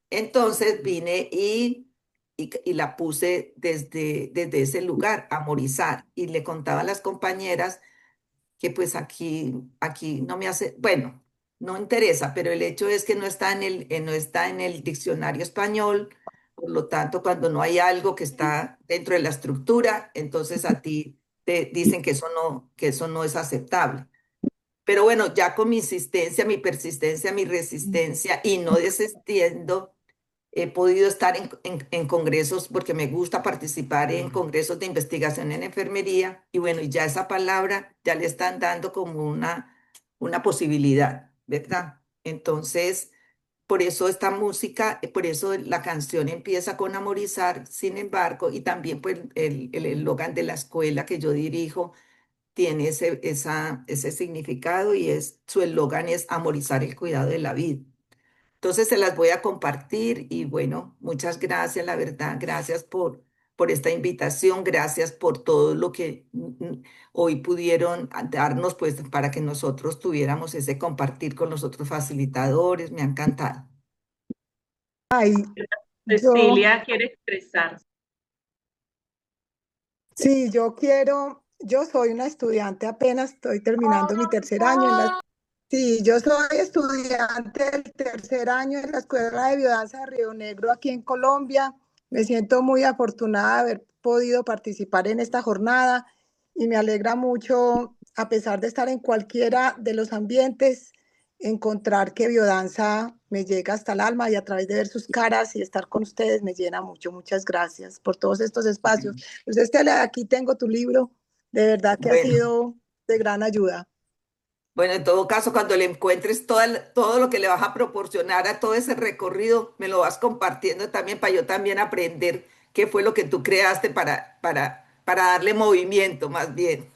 Entonces vine y la puse desde ese lugar, amorizar, y le contaba a las compañeras que pues aquí no me hace, bueno, no interesa, pero el hecho es que no está en el diccionario español, Por lo tanto, cuando no hay algo que está dentro de la estructura, entonces a ti te dicen que eso no es aceptable. Pero bueno, ya con mi insistencia, mi persistencia, mi resistencia y no desistiendo, he podido estar en congresos porque me gusta participar en congresos de investigación en enfermería y bueno, y ya esa palabra ya le están dando como una posibilidad, ¿verdad? Entonces, por eso esta música, por eso la canción empieza con Amorizar, sin embargo, y también pues el eslogan de la escuela que yo dirijo tiene ese significado y su eslogan es Amorizar el cuidado de la vida. Entonces se las voy a compartir y bueno, muchas gracias, la verdad, gracias por esta invitación, gracias por todo lo que hoy pudieron darnos pues para que nosotros tuviéramos ese compartir con los otros facilitadores, me ha encantado.
Ay, yo,
Cecilia quiere expresarse.
sí, yo soy una estudiante, apenas estoy terminando mi tercer año sí, yo soy estudiante del tercer año en la Escuela de Biodanza de Río Negro aquí en Colombia. Me siento muy afortunada de haber podido participar en esta jornada y me alegra mucho, a pesar de estar en cualquiera de los ambientes, encontrar que biodanza me llega hasta el alma y a través de ver sus caras y estar con ustedes me llena mucho. Muchas gracias por todos estos espacios. Pues Estela, aquí tengo tu libro, de verdad que ha
Bueno,
sido de gran ayuda.
bueno, en todo caso, cuando le encuentres todo lo que le vas a proporcionar a todo ese recorrido, me lo vas compartiendo también para yo también aprender qué fue lo que tú creaste para darle movimiento más bien.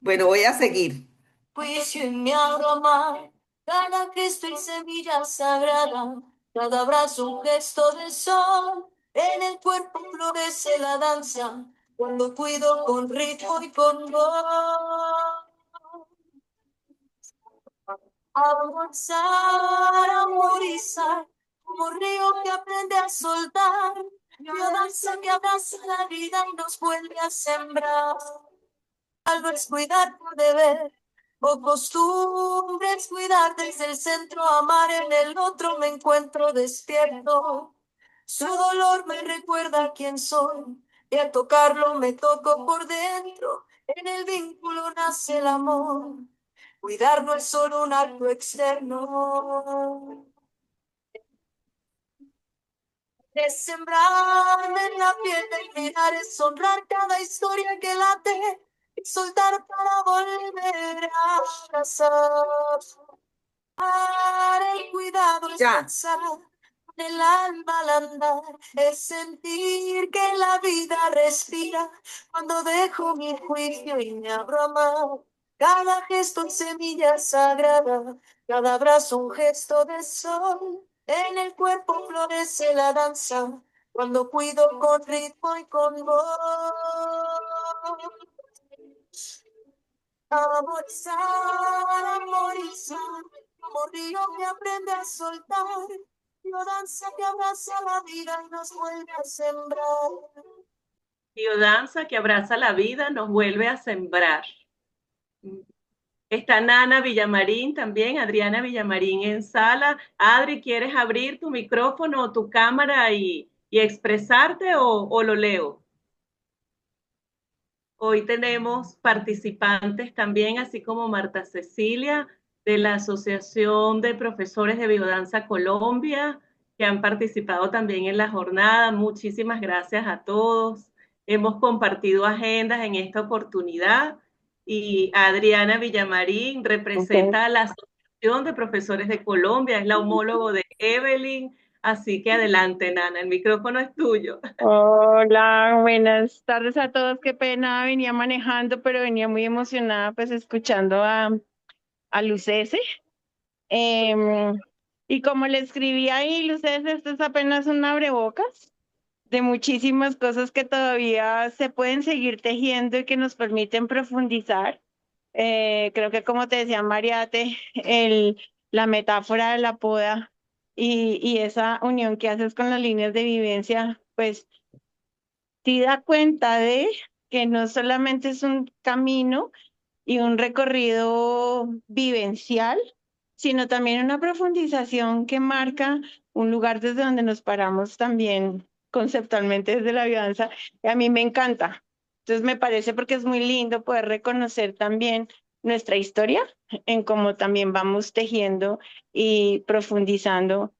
Bueno, voy a seguir. Juicio en mi aroma, cada gesto y semilla sagrada, cada abrazo un gesto de sol, en el cuerpo florece la danza, cuando cuido con ritmo y con voz. Avanzar, amorizar, como río que aprende a soltar, danza que abraza la vida y nos vuelve a sembrar. Algo es cuidar por deber, o costumbre es cuidar desde el centro, amar en el otro me encuentro despierto. Su dolor me recuerda quién soy, y al tocarlo me toco por dentro, en el vínculo nace el amor. Cuidar no es solo un acto externo, es sembrarme en la piel del mirar, es honrar cada historia que late, y soltar para volver a abrazar. El cuidado es pensar en el alma al andar, es sentir que la vida respira cuando dejo mi juicio y me abro a amar. Cada gesto es semilla sagrada, cada abrazo un gesto de sol. En el cuerpo florece la danza cuando cuido con ritmo y con voz. Amorizar, amorizar, como río que aprende a soltar, danza que abraza la vida y nos vuelve a sembrar.
Biodanza que abraza la vida nos vuelve a sembrar. Está Nana Villamarín también, Adriana Villamarín en sala. Adri, ¿quieres abrir tu micrófono o tu cámara y expresarte o lo leo? Hoy tenemos participantes también, así como Marta Cecilia, de la Asociación de Profesores de Biodanza Colombia, que han participado también en la jornada. Muchísimas gracias a todos. Hemos compartido agendas en esta oportunidad y Adriana Villamarín representa a la Asociación de Profesores de Colombia, es la homólogo de Evelyn. Así que adelante, Nana, el micrófono es tuyo.
Hola, buenas tardes a todos. Qué pena, venía manejando, pero venía muy emocionada, pues escuchando a Lucese. Em, y como le escribí ahí, Lucese, esto es apenas un abrebocas de muchísimas cosas que todavía se pueden seguir tejiendo y que nos permiten profundizar. Creo que como te decía Mariate, la metáfora de la poda y esa unión que haces con las líneas de vivencia, pues sí da cuenta de que no solamente es un camino y un recorrido vivencial, sino también una profundización que marca un lugar desde donde nos paramos también conceptualmente desde la biodanza, y a mí me encanta. Entonces me parece porque es muy lindo poder reconocer también nuestra historia en cómo también vamos tejiendo y profundizando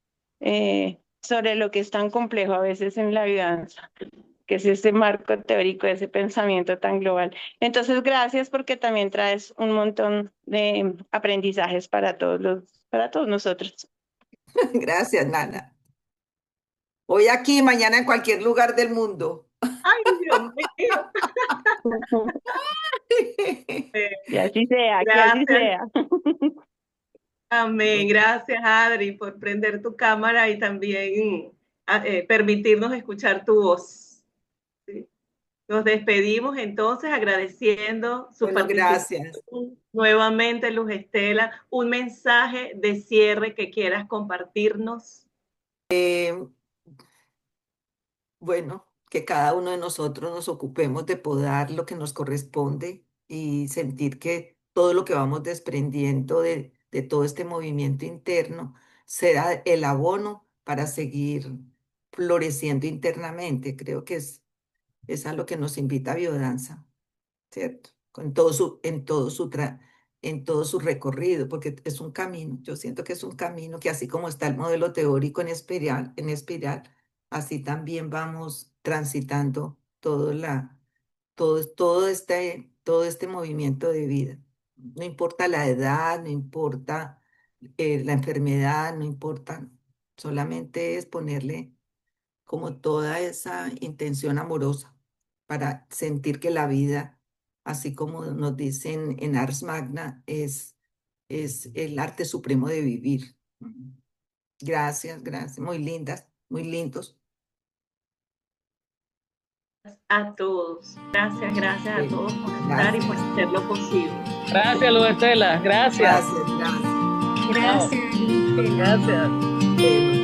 sobre lo que es tan complejo a veces en la biodanza, que es ese marco teórico, ese pensamiento tan global. Entonces, gracias porque también traes un montón de aprendizajes para todos nosotros.
Gracias, Nana. Hoy aquí, mañana en cualquier lugar del mundo.
Ay, Dios mío.
Y así sea, que así
Gracias.
sea.
Amén. Gracias, Adri, por prender tu cámara y también permitirnos escuchar tu voz. ¿Sí? Nos despedimos entonces agradeciendo su
Bueno,
participación.
gracias.
Nuevamente, Luz Estela, un mensaje de cierre que quieras compartirnos.
Bueno, que cada uno de nosotros nos ocupemos de podar lo que nos corresponde y sentir que todo lo que vamos desprendiendo de todo este movimiento interno será el abono para seguir floreciendo internamente. Creo que es a lo que nos invita Biodanza, ¿cierto? En todo su recorrido, porque es un camino. Yo siento que es un camino que así como está el modelo teórico en espiral, así también vamos transitando todo este movimiento de vida. No importa la edad, no importa la enfermedad, no importa, solamente es ponerle como toda esa intención amorosa para sentir que la vida, así como nos dicen en Ars Magna, es el arte supremo de vivir. Gracias, gracias. Muy lindas, muy lindos.
A todos. Gracias, gracias a todos por estar y
Gracias.
por hacerlo posible.
Gracias, Luz Estela. Gracias.
Gracias, gracias.
Gracias, Estela.
Gracias.
Bueno.